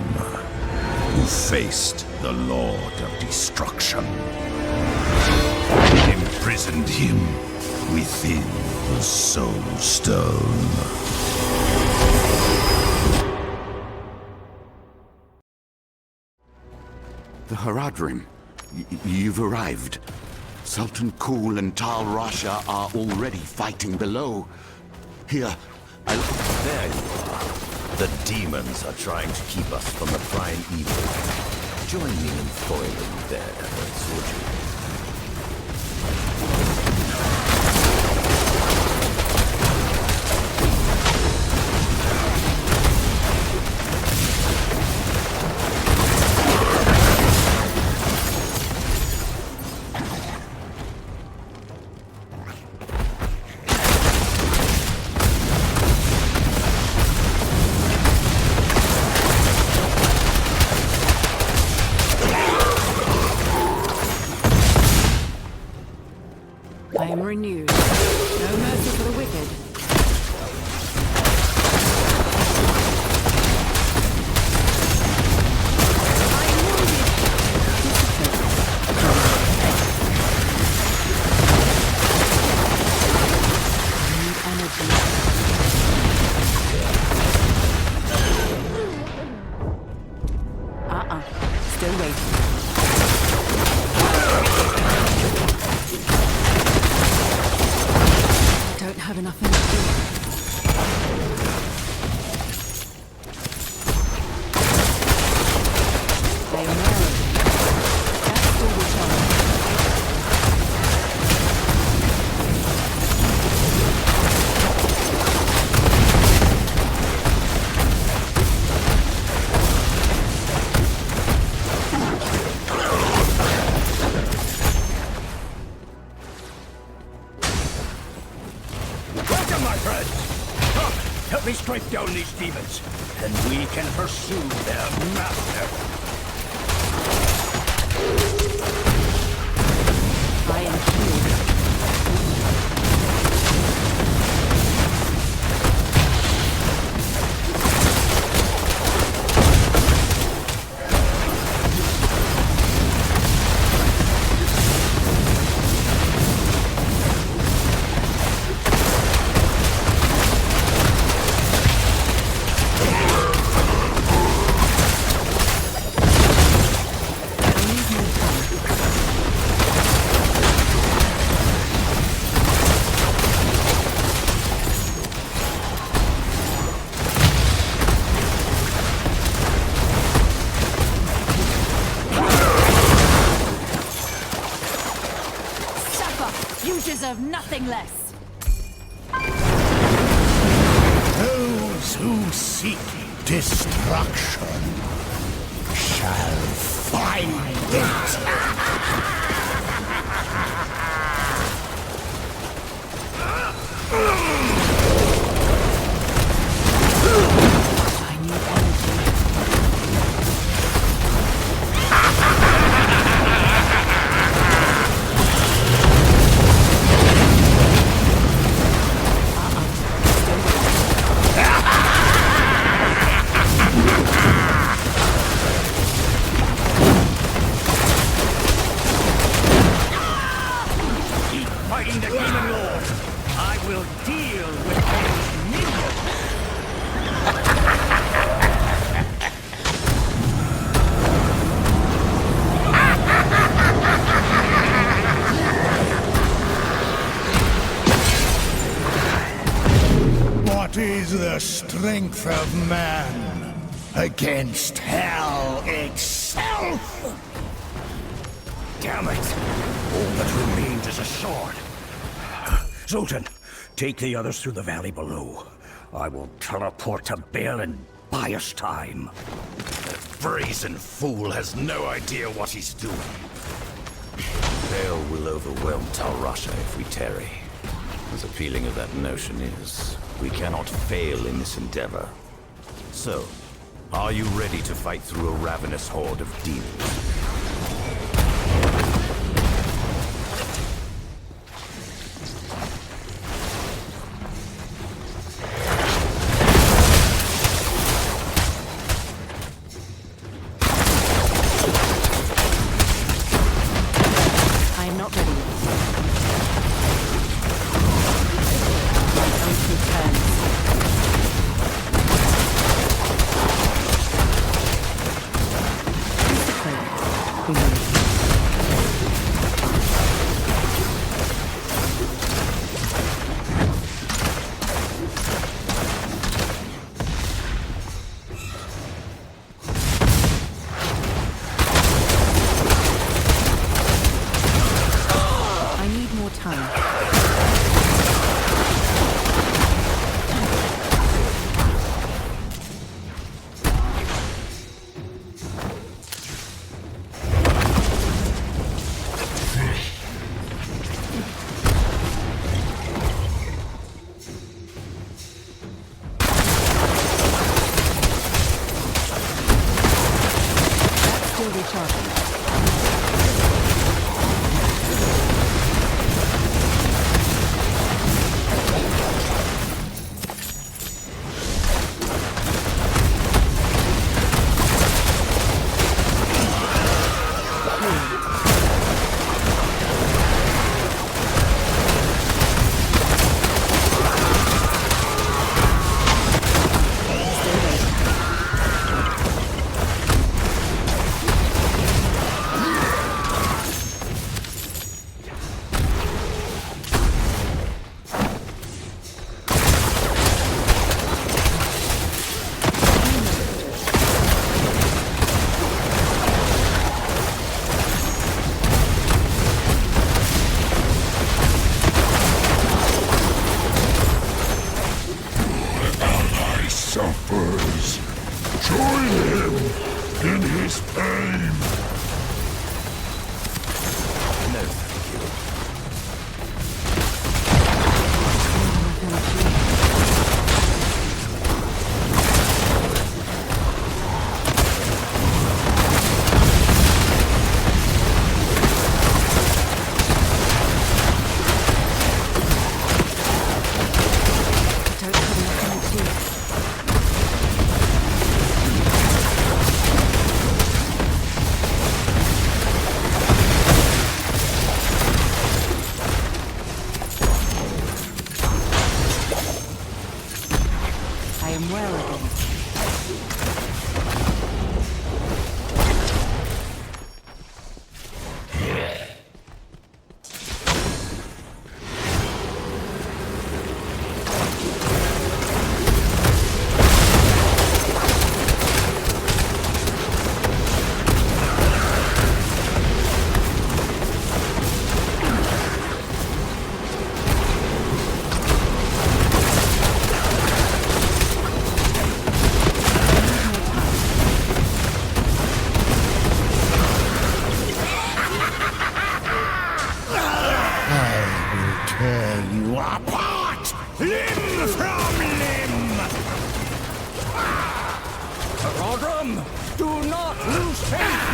who faced the Lord of Destruction. And imprisoned him within the Soul Stone. The Horadrim. You've arrived. Sultan Kul and Tal Rasha are already fighting below. Here, There you are. The demons are trying to keep us from the prime evil. Join me in foiling their efforts, would you? I am renewed. No mercy for the wicked. Still waiting. Don't have enough energy. They are narrowed. That's still the challenge. Welcome, my friends! Come, help me strike down these demons, and we can pursue their master. I am healed. You deserve nothing less. Those who seek destruction shall find it. fighting the Demon Lord. I will deal with those minions. What is the strength of man against hell itself? Damn it! All that remains is a sword. Zoltan, take the others through the valley below. I will teleport to Bale and buy us time. That brazen fool has no idea what he's doing. Bale will overwhelm Tal Rasha if we tarry. As appealing as that notion is, we cannot fail in this endeavor. So, are you ready to fight through a ravenous horde of demons? I am not ready yet. I need more time. Still recharging. Suffers. Join him in his pain. No, thank you. Don't have enough energy. I am well again. Tear you apart, limb from limb! Rodrum, do not lose faith!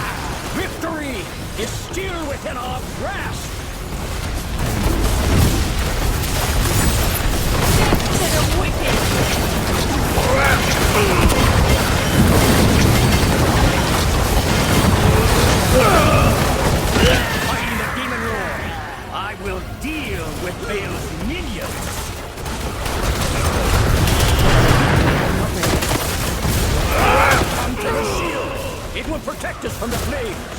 Victory is still within our grasp! Death to the wicked! Fighting the Demon Lord, I will deal with with Bale's minions! Come to the shield! It will protect us from the flames!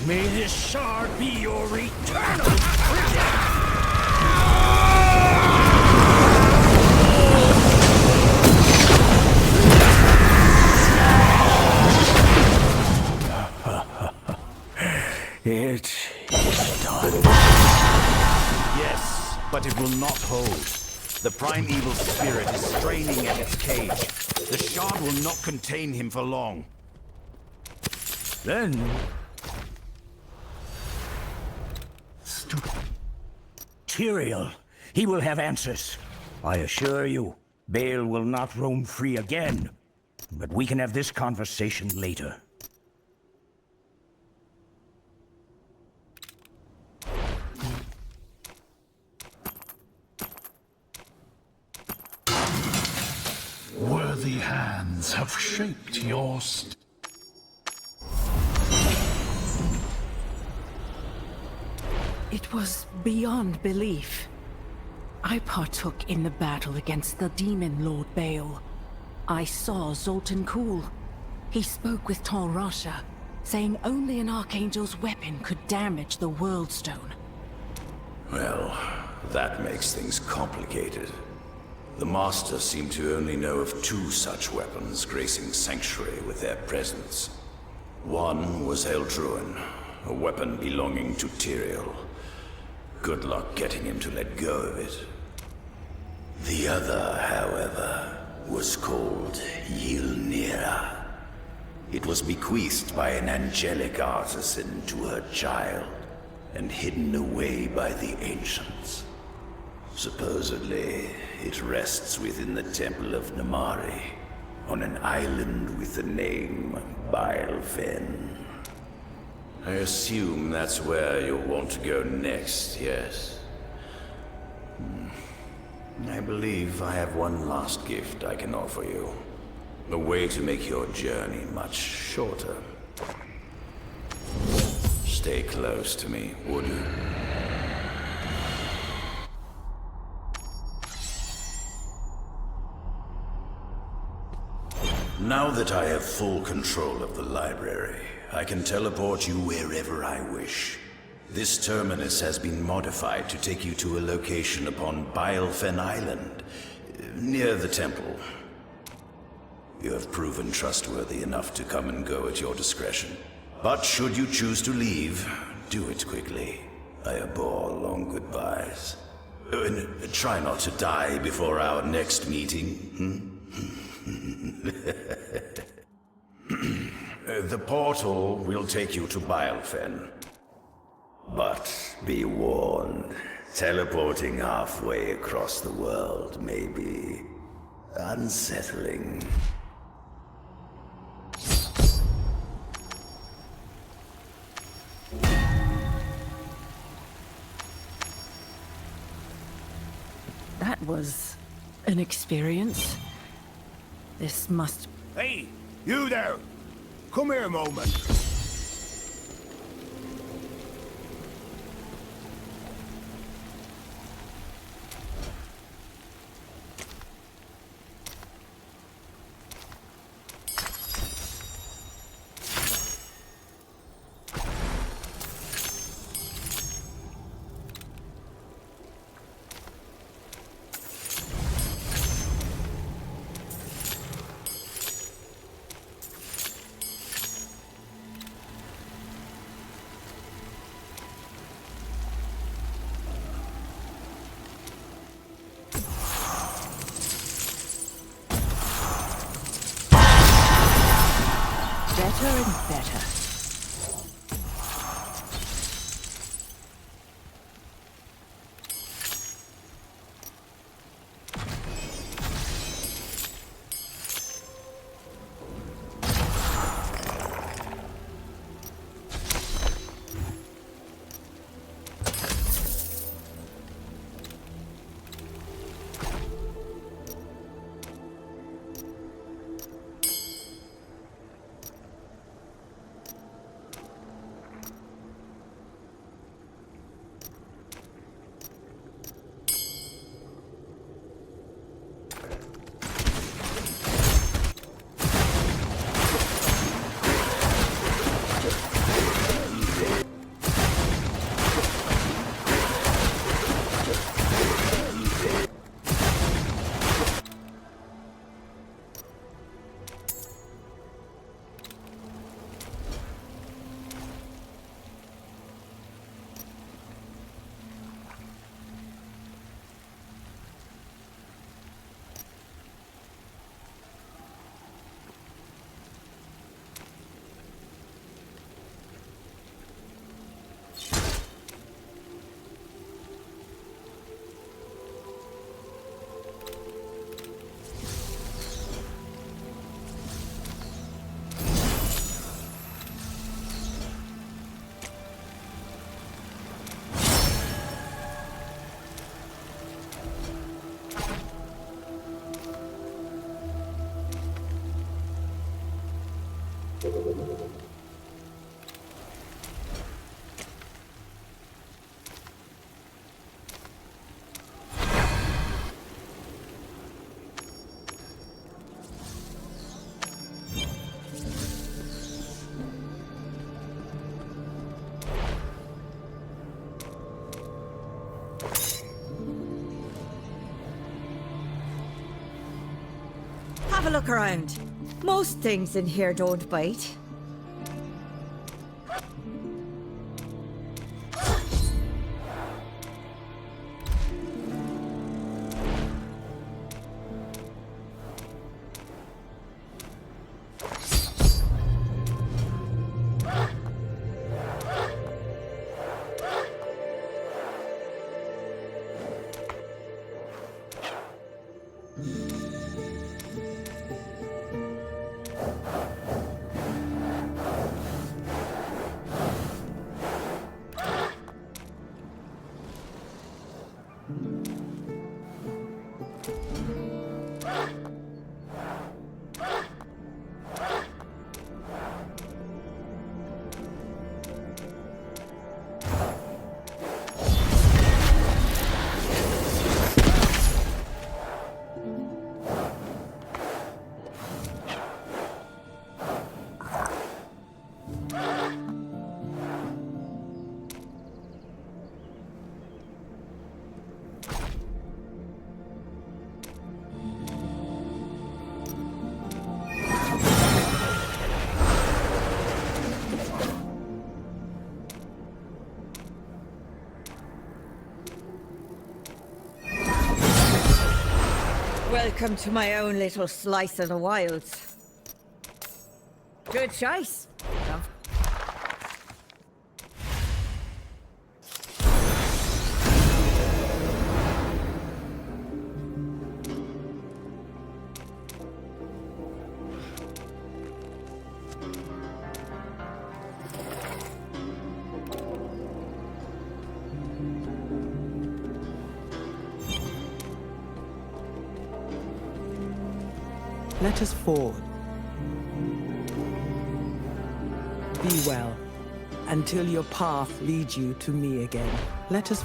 May this shard be your eternal prison! It is done. Yes, but it will not hold. The primeval spirit is straining at its cage. The shard will not contain him for long. Then... Tyrael, he will have answers. I assure you, Bale will not roam free again. But we can have this conversation later. Worthy hands have shaped your It was beyond belief. I partook in the battle against the demon Lord Bale. I saw Zoltan Kuhl. He spoke with Tal Rasha, saying only an Archangel's weapon could damage the World Stone. Well, that makes things complicated. The Master seemed to only know of 2 such weapons gracing Sanctuary with their presence. One was Eldruin, a weapon belonging to Tyrael. Good luck getting him to let go of it. The other, however, was called Ylnira. It was bequeathed by an angelic artisan to her child, and hidden away by the ancients. Supposedly, it rests within the Temple of Namari, on an island with the name Baelfen. I assume that's where you'll want to go next, yes? I believe I have one last gift I can offer you. A way to make your journey much shorter. Stay close to me, would you? Now that I have full control of the library, I can teleport you wherever I wish. This terminus has been modified to take you to a location upon Baelfen Island, near the temple. You have proven trustworthy enough to come and go at your discretion. But should you choose to leave, do it quickly. I abhor long goodbyes. And try not to die before our next meeting. The portal will take you to Baelfen. But be warned, teleporting halfway across the world may be unsettling. That was an experience. This must... Hey, you there! Come here a moment. better. Have a look around. Most things in here don't bite. Welcome to my own little slice of the wilds. Good choice. Let us forward. Be well, until your path leads you to me again. Let us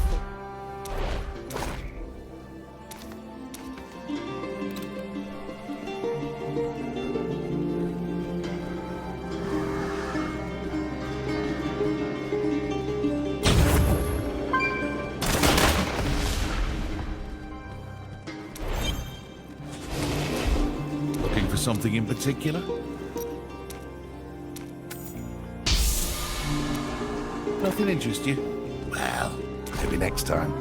Something in particular? Nothing interests you? Well, maybe next time.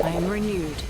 I am renewed.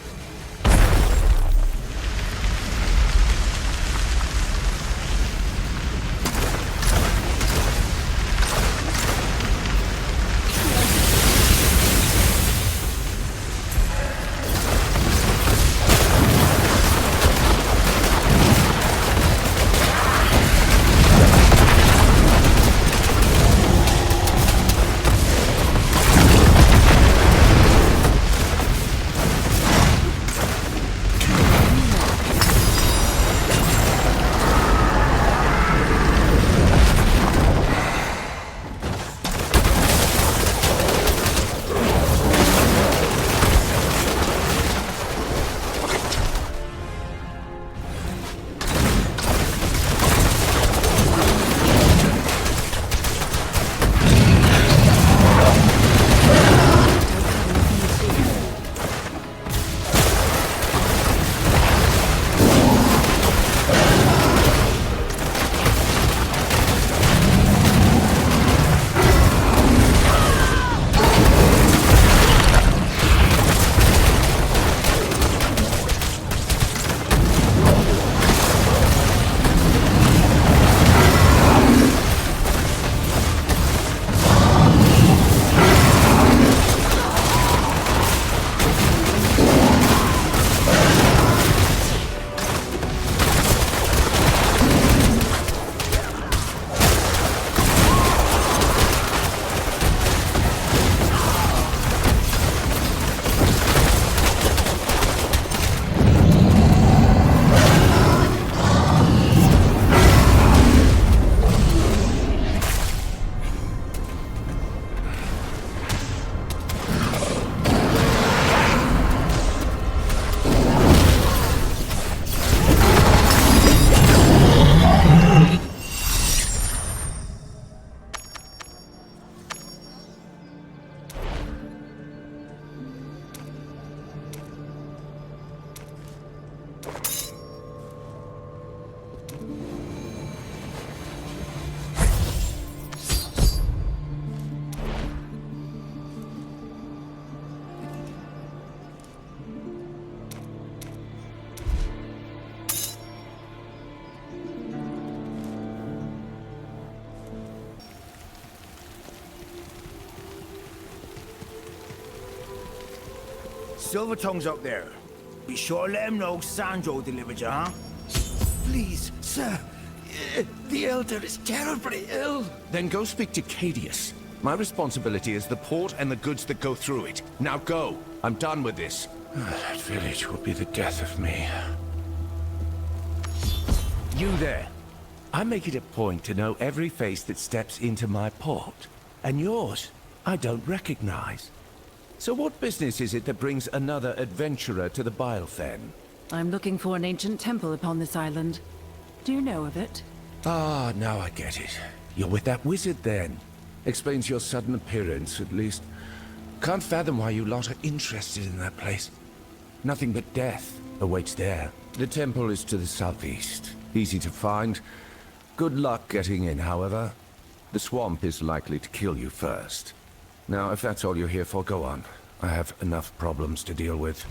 Silvertongue's up there. Be sure to let him know Sandro delivered you, huh? Please, sir. The Elder is terribly ill. Then go speak to Cadius. My responsibility is the port and the goods that go through it. Now go. I'm done with this. That village will be the death of me. You there. I make it a point to know every face that steps into my port. And yours, I don't recognize. So what business is it that brings another adventurer to the Bilefen? I'm looking for an ancient temple upon this island. Do you know of it? Ah, now I get it. You're with that wizard then. Explains your sudden appearance, at least. Can't fathom why you lot are interested in that place. Nothing but death awaits there. The temple is to the southeast. Easy to find. Good luck getting in, however. The swamp is likely to kill you first. Now, if that's all you're here for, go on. I have enough problems to deal with.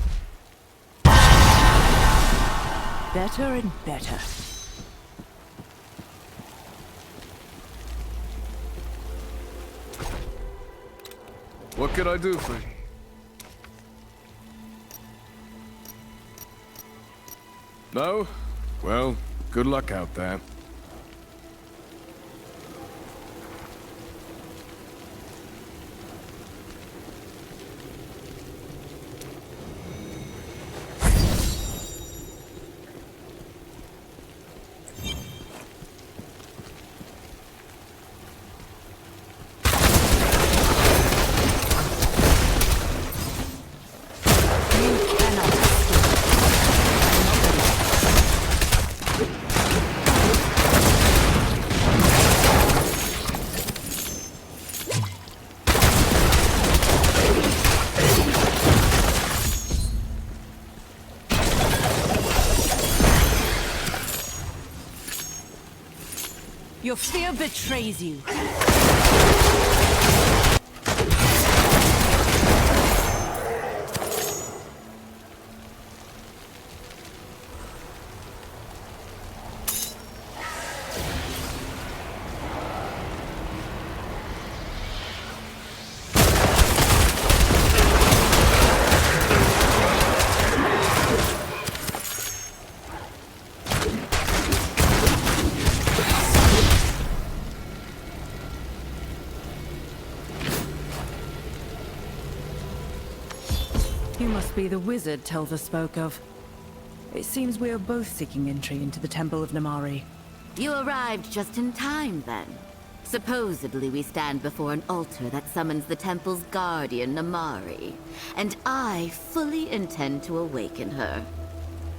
Better and better. What can I do for you? No? Well, good luck out there. Your fear betrays you. You must be the wizard Telva spoke of. It seems we are both seeking entry into the Temple of Namari. You arrived just in time, then. Supposedly we stand before an altar that summons the temple's guardian, Namari. And I fully intend to awaken her.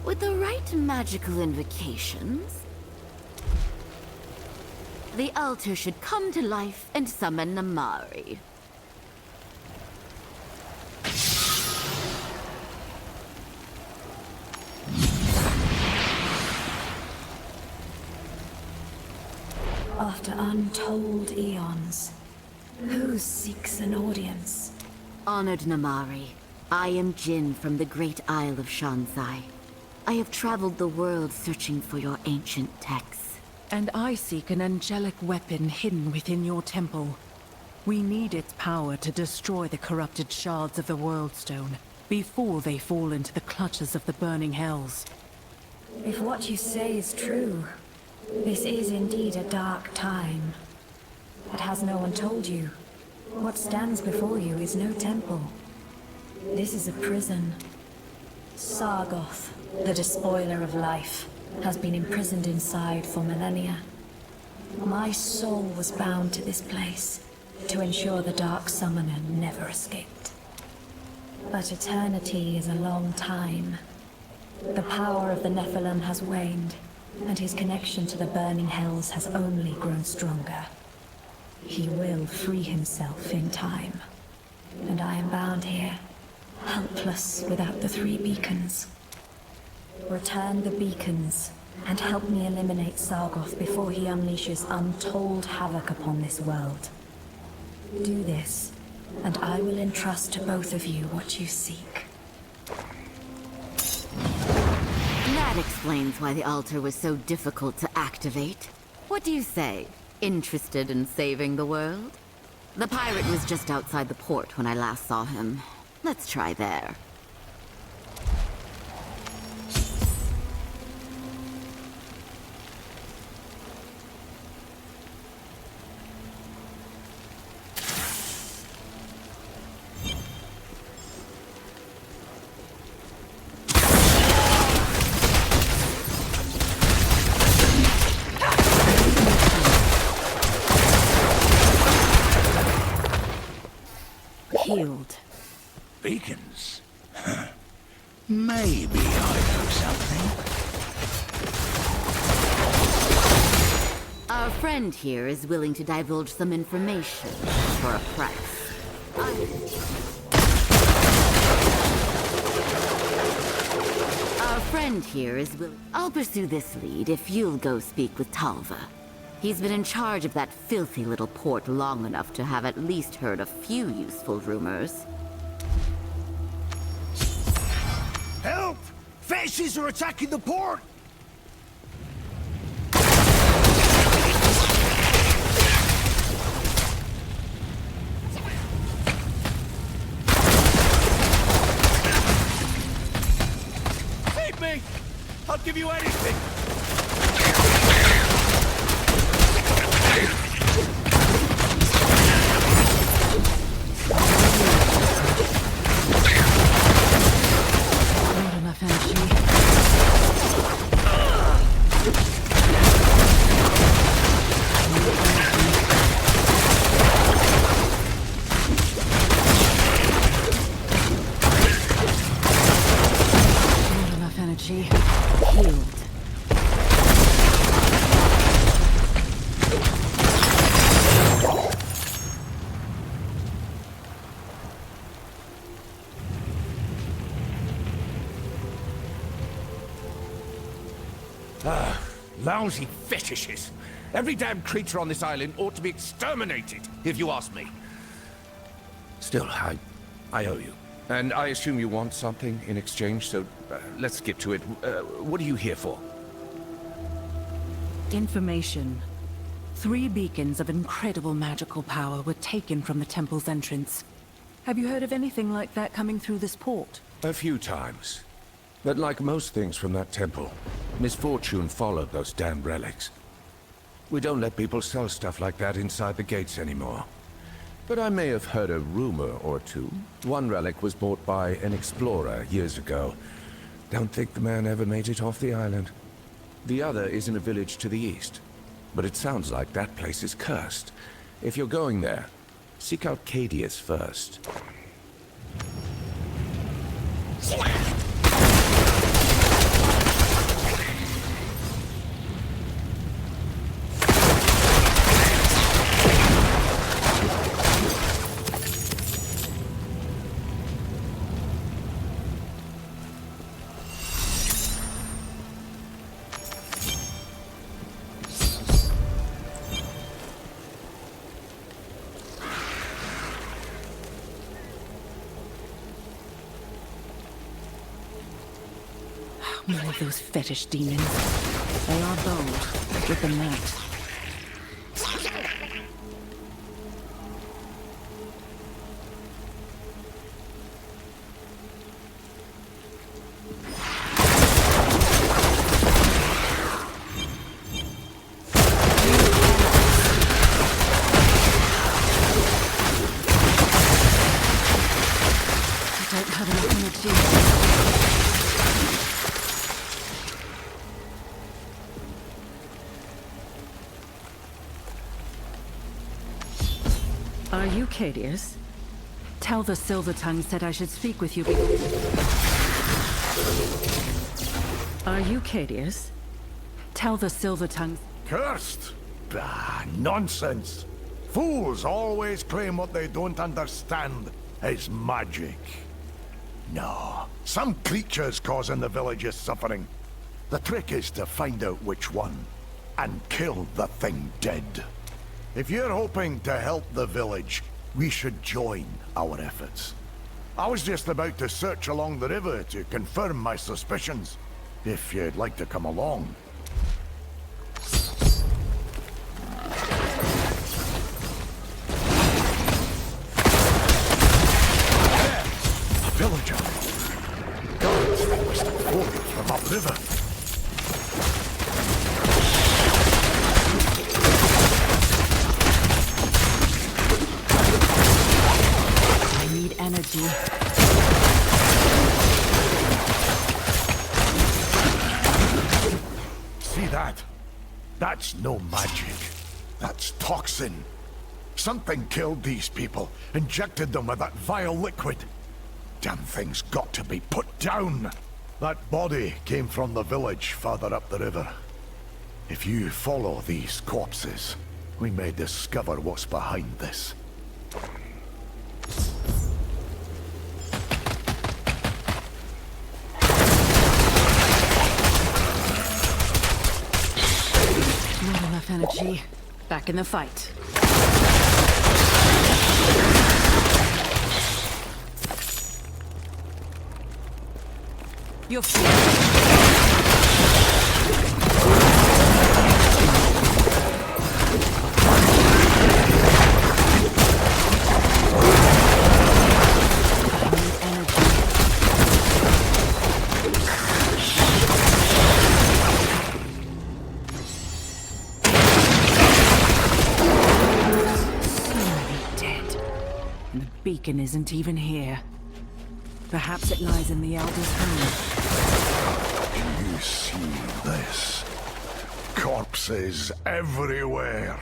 With the right magical invocations, the altar should come to life and summon Namari. After untold eons, who seeks an audience? Honored Namari, I am Jin from the great Isle of Shanzai. I have traveled the world searching for your ancient texts. And I seek an angelic weapon hidden within your temple. We need its power to destroy the corrupted shards of the World Stone before they fall into the clutches of the burning hells. If what you say is true, this is indeed a dark time. But has no one told you? What stands before you is no temple. This is a prison. Sargoth, the despoiler of life, has been imprisoned inside for millennia. My soul was bound to this place to ensure the Dark Summoner never escaped. But eternity is a long time. The power of the Nephilim has waned, and his connection to the burning hells has only grown stronger. He will free himself in time. And I am bound here, helpless without the 3 beacons. Return the beacons, and help me eliminate Sargoth before he unleashes untold havoc upon this world. Do this, and I will entrust to both of you what you seek. That explains why the altar was so difficult to activate. What do you say? Interested in saving the world? The pirate was just outside the port when I last saw him. Let's try there. Healed. Beacons? Maybe I know something. Our friend here is willing to divulge some information for a price. Our friend here is willing. I'll pursue this lead if you'll go speak with Talva. He's been in charge of that filthy little port long enough to have at least heard a few useful rumors. Help! Fascists are attacking the port! Save me! I'll give you anything! Not enough energy. Not enough energy. Healed. Lousy fetishes. Every damn creature on this island ought to be exterminated, if you ask me. Still, I owe you. And I assume you want something in exchange, so let's get to it. What are you here for? Information. 3 beacons of incredible magical power were taken from the temple's entrance. Have you heard of anything like that coming through this port? A few times. But like most things from that temple, misfortune followed those damn relics. We don't let people sell stuff like that inside the gates anymore. But I may have heard a rumor or two. One relic was bought by an explorer years ago. Don't think the man ever made it off the island. The other is in a village to the east. But it sounds like that place is cursed. If you're going there, seek out Cadius first. More of those fetish demons. They are bold. Give them that. I don't have enough energy. Are you Cadius? Tell the Silver Tongue said I should speak with you. Are you Cadius? Tell the Silver Tongue. Cursed? Bah, nonsense. Fools always claim what they don't understand is magic. No, some creature's causing the village's suffering. The trick is to find out which one, and kill the thing dead. If you're hoping to help the village, we should join our efforts. I was just about to search along the river to confirm my suspicions, if you'd like to come along. There! A villager! Guards that must have floated from upriver. Energy. See that? That's no magic. That's toxin. Something killed these people, injected them with that vile liquid. Damn thing's got to be put down. That body came from the village farther up the river. If you follow these corpses, we may discover what's behind this. Not enough energy. Back in the fight. You're beacon isn't even here. Perhaps it lies in the Elder's home. Do you see this? Corpses everywhere.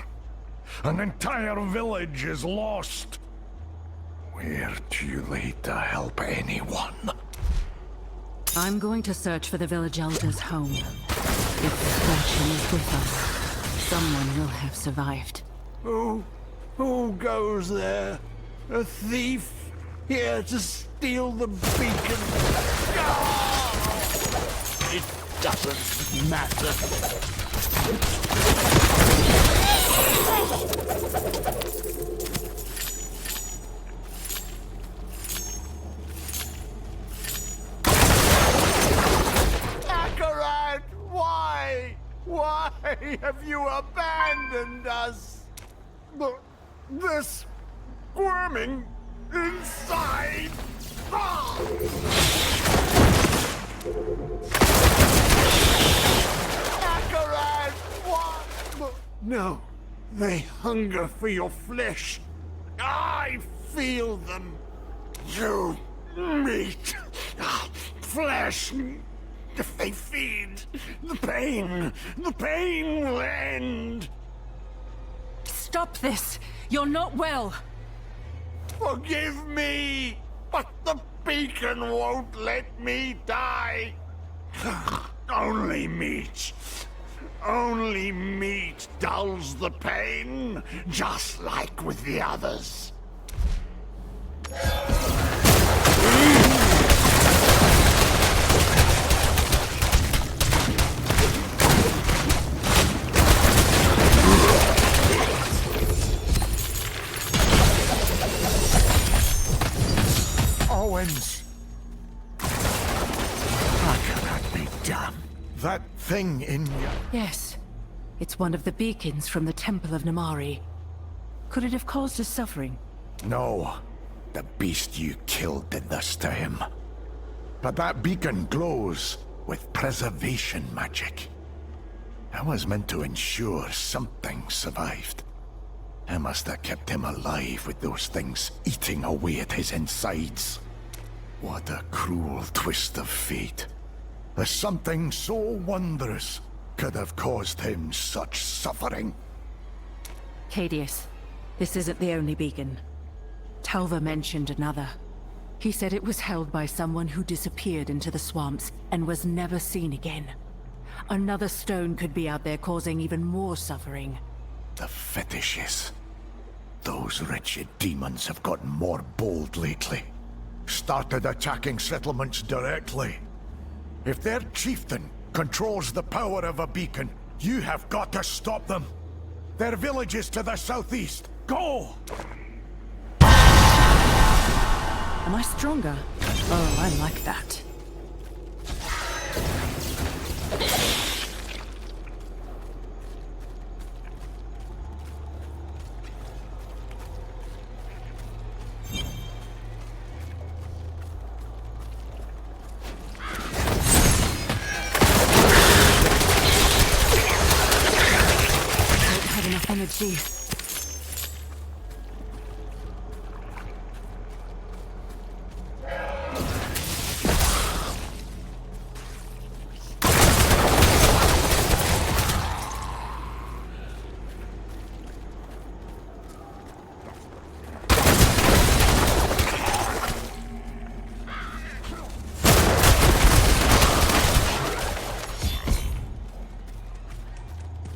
An entire village is lost. We're too late to help anyone. I'm going to search for the village Elder's home. If fortune is with us, someone will have survived. Who goes there? A thief? Here to steal the beacon? It doesn't matter. Akarat, why? Why have you abandoned us? This squirming inside. Akarat, what? No, they hunger for your flesh. I feel them. You meat, flesh. If they feed, the pain will end. Stop this! You're not well! Forgive me, but the beacon won't let me die. Only meat dulls the pain, just like with the others. Owens! How can that be done? That thing in you. Yes. It's one of the beacons from the Temple of Namari. Could it have caused us suffering? No. The beast you killed did this to him. But that beacon glows with preservation magic. It was meant to ensure something survived. I must have kept him alive with those things eating away at his insides. What a cruel twist of fate. That something so wondrous could have caused him such suffering. Cadius, this isn't the only beacon. Talva mentioned another. He said it was held by someone who disappeared into the swamps and was never seen again. Another stone could be out there causing even more suffering. The fetishes. Those wretched demons have gotten more bold lately. Started attacking settlements directly. If their chieftain controls the power of a beacon, you have got to stop them. Their village is to the southeast. Go! Am I stronger? Oh, I like that. Energy.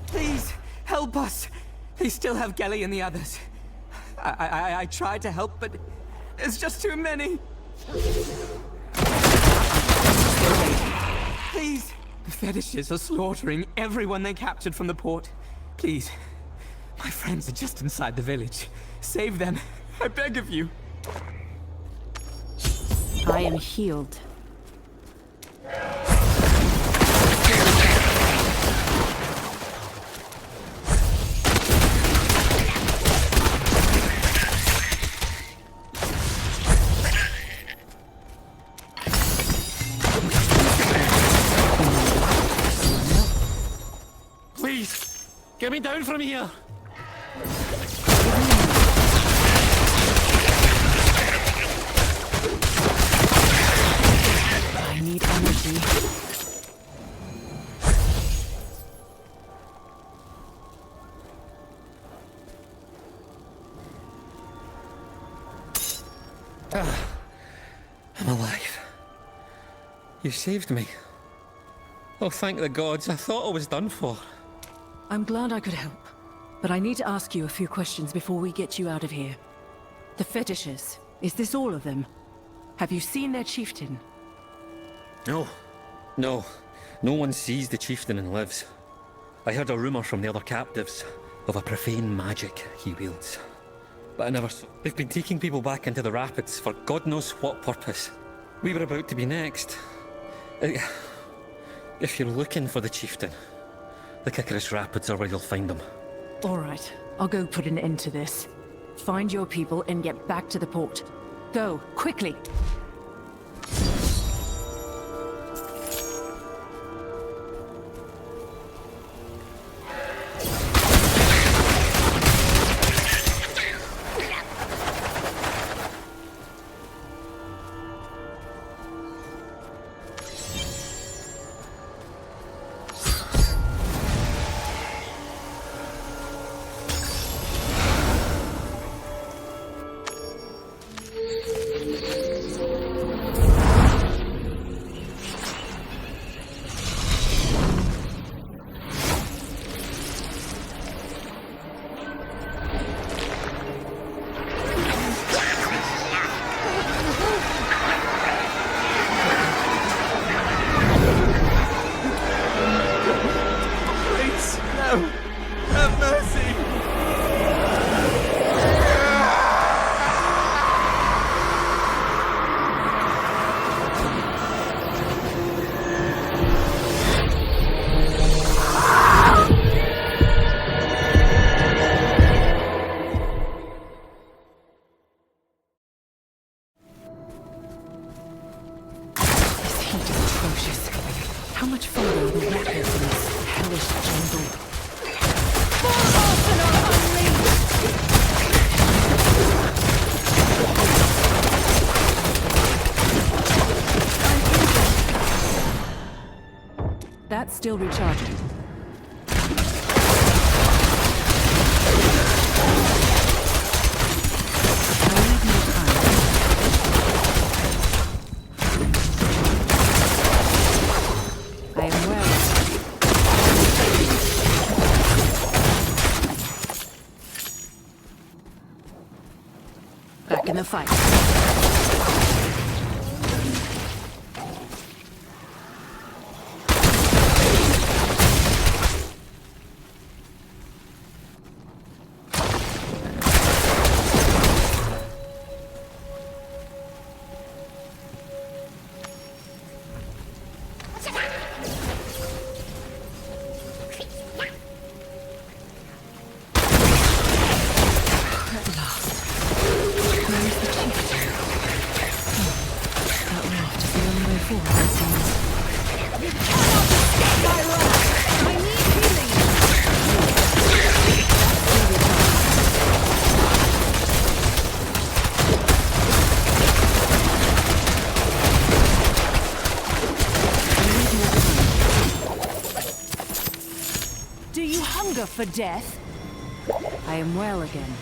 Please, help us! They still have Gelly and the others. I tried to help, but there's just too many. Please! The fetishes are slaughtering everyone they captured from the port. Please. My friends are just inside the village. Save them. I beg of you. I am healed. Get me down from here! I need energy. I'm alive. You saved me. Oh, thank the gods. I thought I was done for. I'm glad I could help, but I need to ask you a few questions before we get you out of here. The fetishes, is this all of them? Have you seen their chieftain? No. No one sees the chieftain and lives. I heard a rumor from the other captives of a profane magic he wields. But I never saw. They've been taking people back into the rapids for God knows what purpose. We were about to be next. If you're looking for the chieftain, the Kikaris Rapids are where you'll find them. All right, I'll go put an end to this. Find your people and get back to the port. Go, quickly! How much further are the rapids in this hellish jungle? That's still recharging. Back in the fight. For death? I am well again.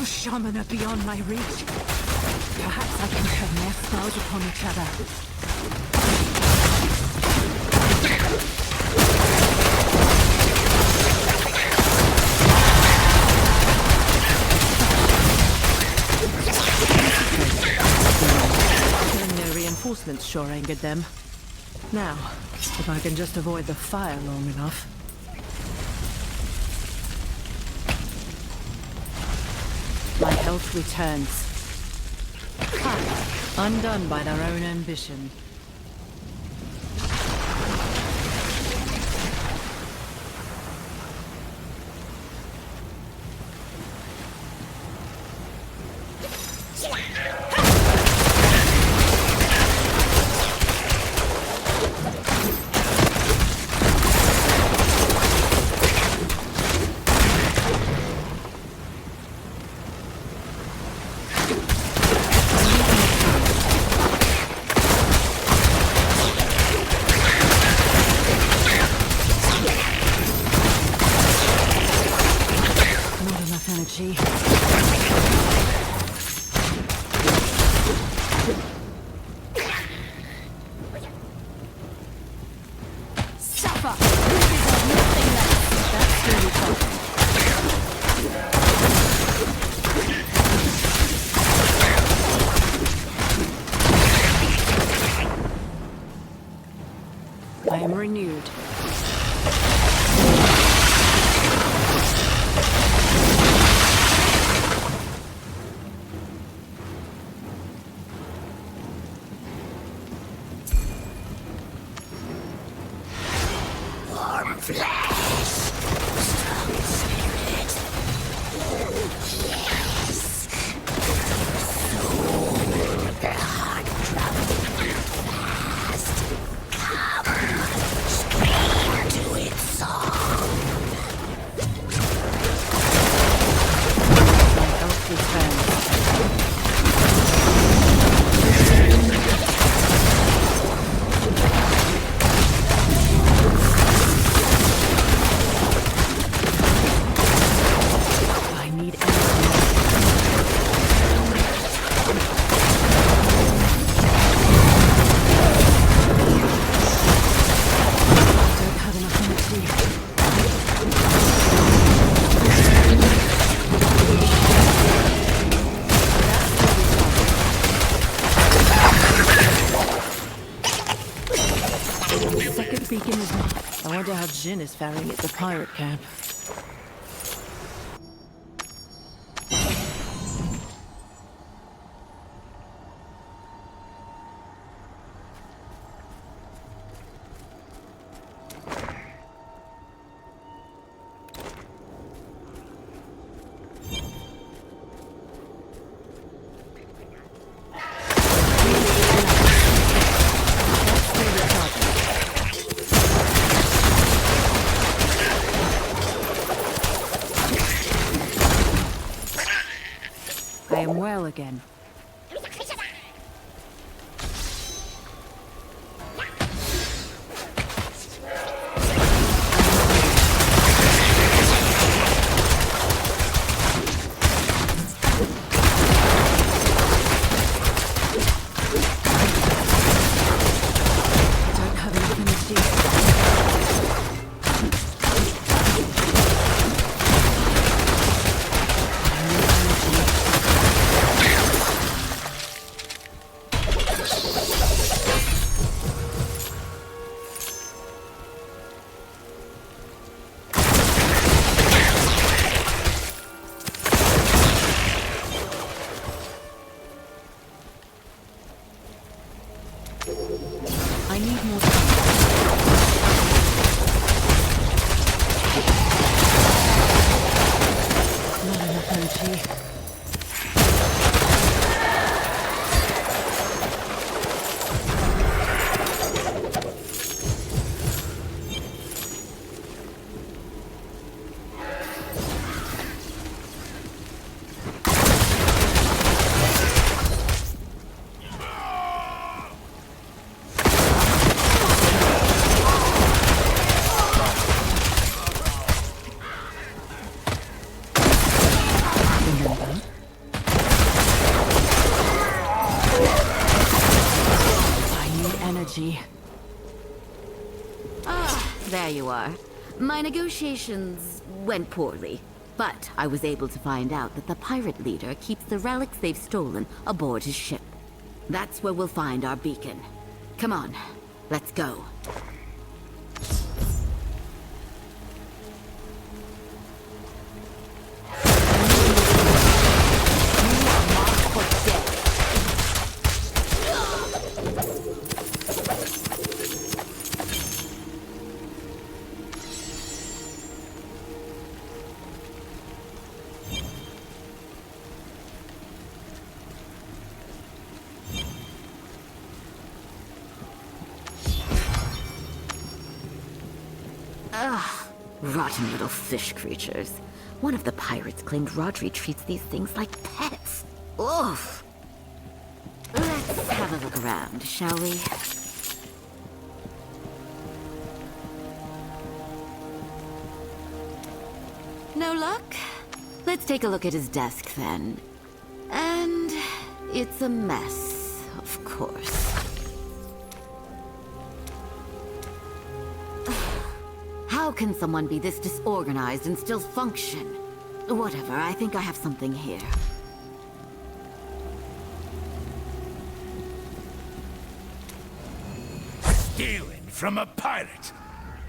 Shaman are beyond my reach. Perhaps I can turn their spells upon each other. Their reinforcements sure angered them. Now, if I can just avoid the fire long enough. My health returns. Ha! Undone by their own ambition. I am renewed. Warm flesh, strong spirit. Yes. Soul, the heart drumming fast. Come, scream to its song. My health returns. Beacon is not. I wonder how Jin is faring at the pirate camp. I am well again. I need more time. Not enough energy. Ah, there you are. My negotiations went poorly, but I was able to find out that the pirate leader keeps the relics they've stolen aboard his ship. That's where we'll find our beacon. Come on, let's go. Rotten little fish creatures. One of the pirates claimed Rodri treats these things like pets. Oof! Let's have a look around, shall we? No luck? Let's take a look at his desk then. And it's a mess, of course. How can someone be this disorganized and still function? Whatever, I think I have something here. Stealing from a pirate?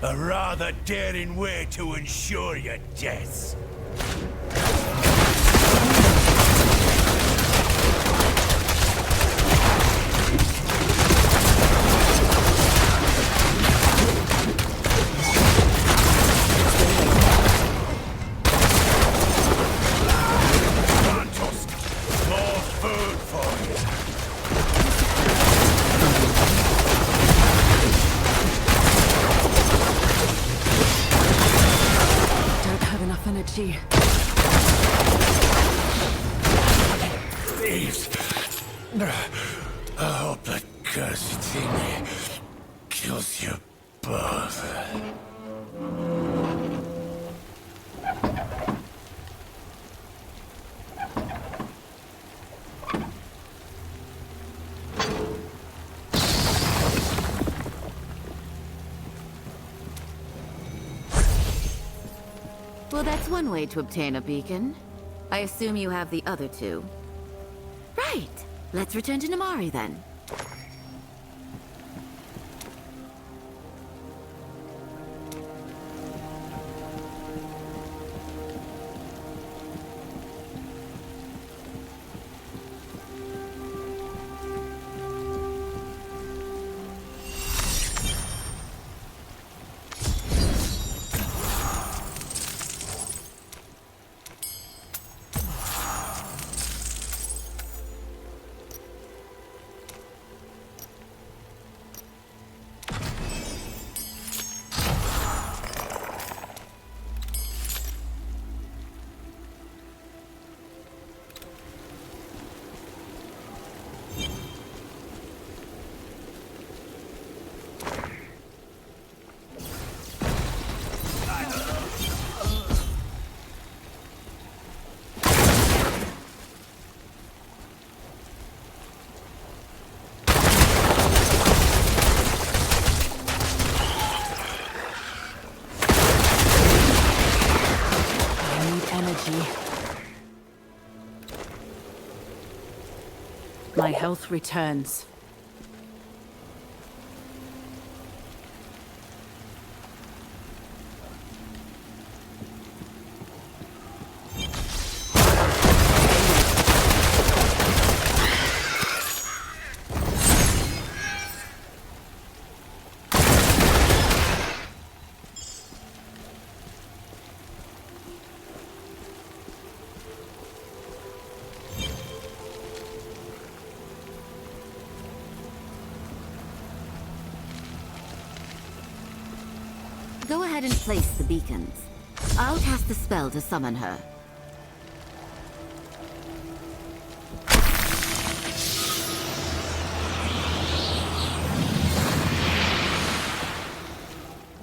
A rather daring way to ensure your death. Thieves! I hope that cursed thing kills you both. Well, that's one way to obtain a beacon. I assume you have the other two. Right. Let's return to Namari then. My health returns. Go ahead and place the beacons. I'll cast the spell to summon her.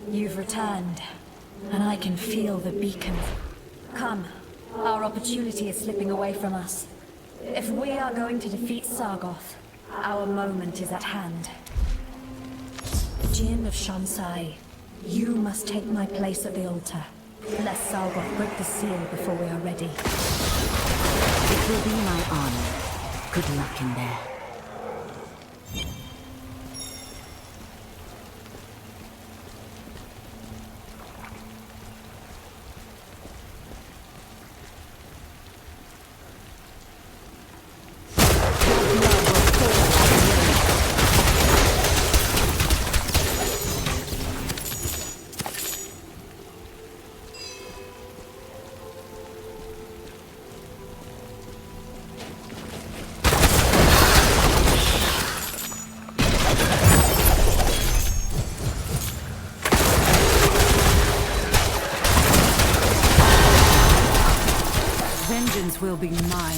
You've returned, and I can feel the beacon. Come, our opportunity is slipping away from us. If we are going to defeat Sargoth, our moment is at hand. Jin of Shansai, you must take my place at the altar, lest Sargoth break the seal before we are ready. It will be my honor. Good luck in there. Vengeance will be mine.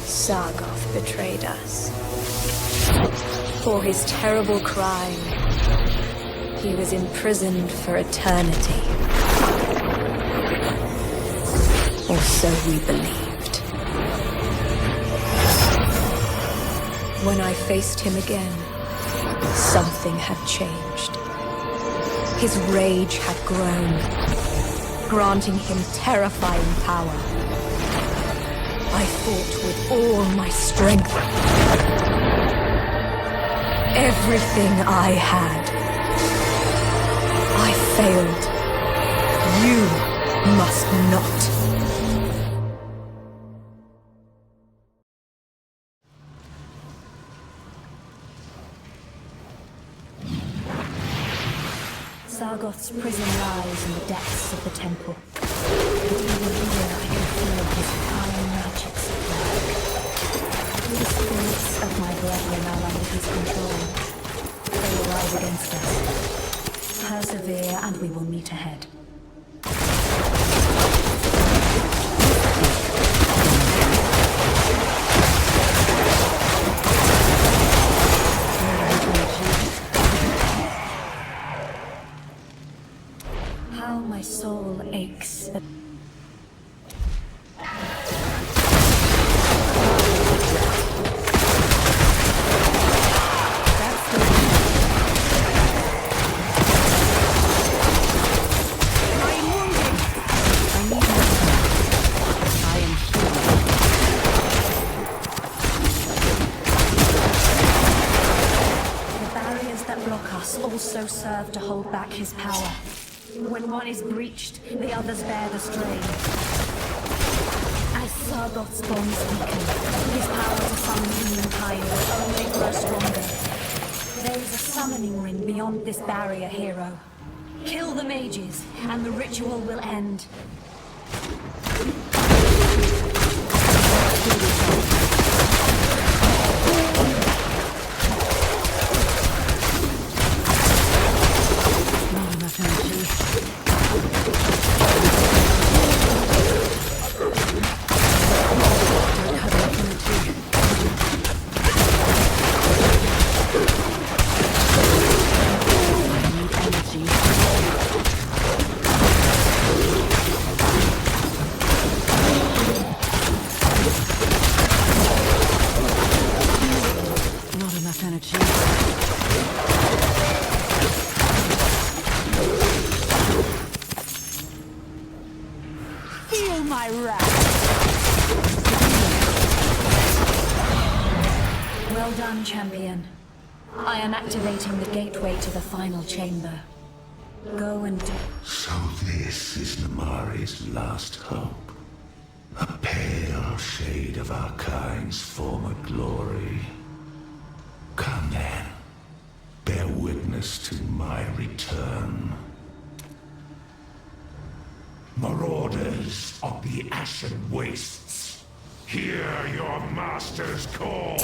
Sargoth betrayed us. For his terrible crime, he was imprisoned for eternity. Or so we believed. When I faced him again, something had changed. His rage had grown, granting him terrifying power. I fought with all my strength. Everything I had. I failed. You must not. Sargoth's prison lies in the depths of the temple. But even here I can feel his fire magic at work. The spirits of my brethren are under his control. They will rise against us. Persevere and we will meet ahead. How my soul aches. Also serve to hold back his power. When one is breached, the others bear the strain. As Sargoth's bonds weaken, his power to summon humankind will only grow stronger. There is a summoning ring beyond this barrier, hero. Kill the mages, and the ritual will end. Well done, champion. I am activating the gateway to the final chamber. Go and do... So this is Namari's last hope. A pale shade of our kind's former glory. Come then. Bear witness to my return. Marauders of the Ashen Wastes, hear your master's call!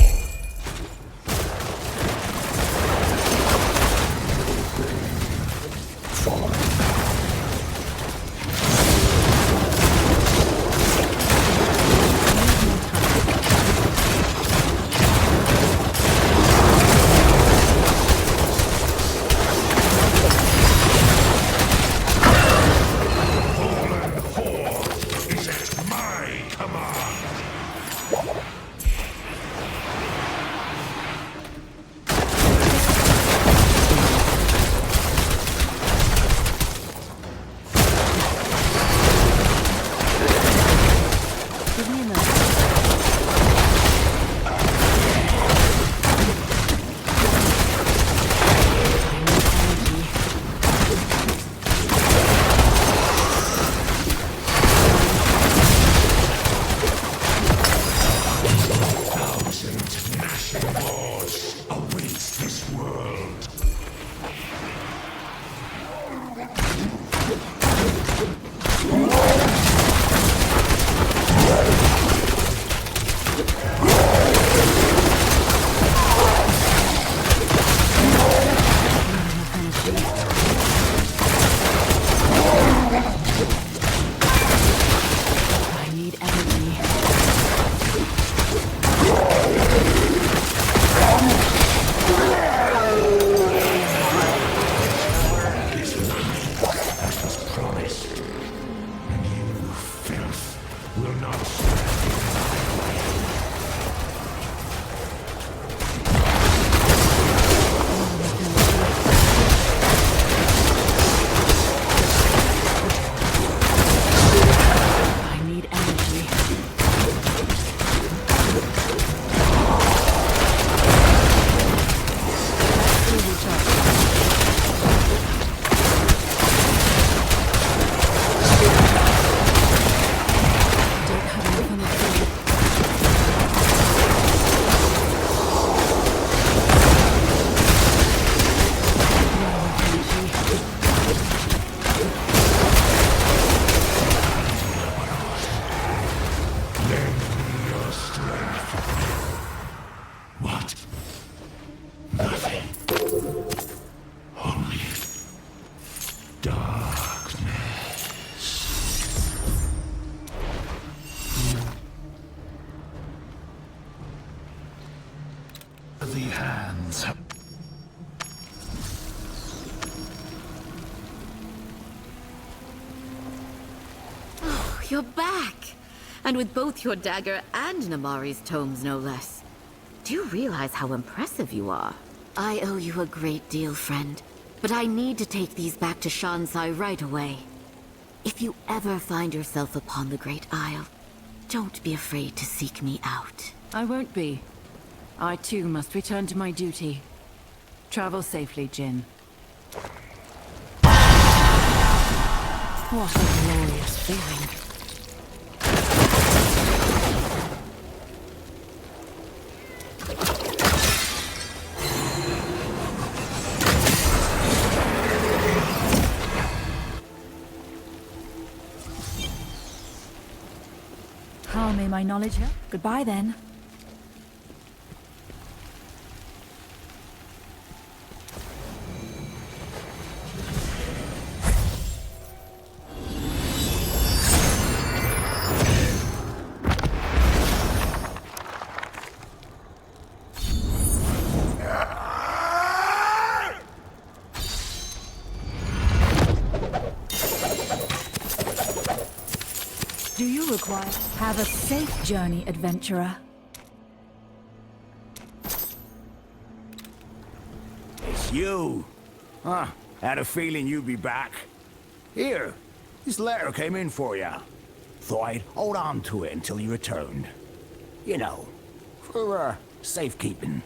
hands. Oh, you're back! And with both your dagger and Namari's tomes, no less. Do you realize how impressive you are? I owe you a great deal, friend. But I need to take these back to Shansai right away. If you ever find yourself upon the Great Isle, don't be afraid to seek me out. I won't be. I too must return to my duty. Travel safely, Jin. What a glorious feeling. How may my knowledge help? Goodbye then. Do you require? Have a safe journey, adventurer. It's you. Huh. Had a feeling you'd be back. Here, this letter came in for you. Thought I'd hold on to it until you returned. You know, for, safekeeping.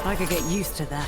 I could get used to that.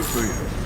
wait for you.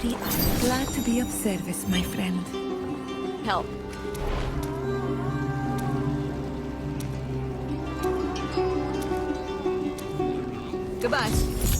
every hour. Glad to be of service, my friend. Help. Goodbye.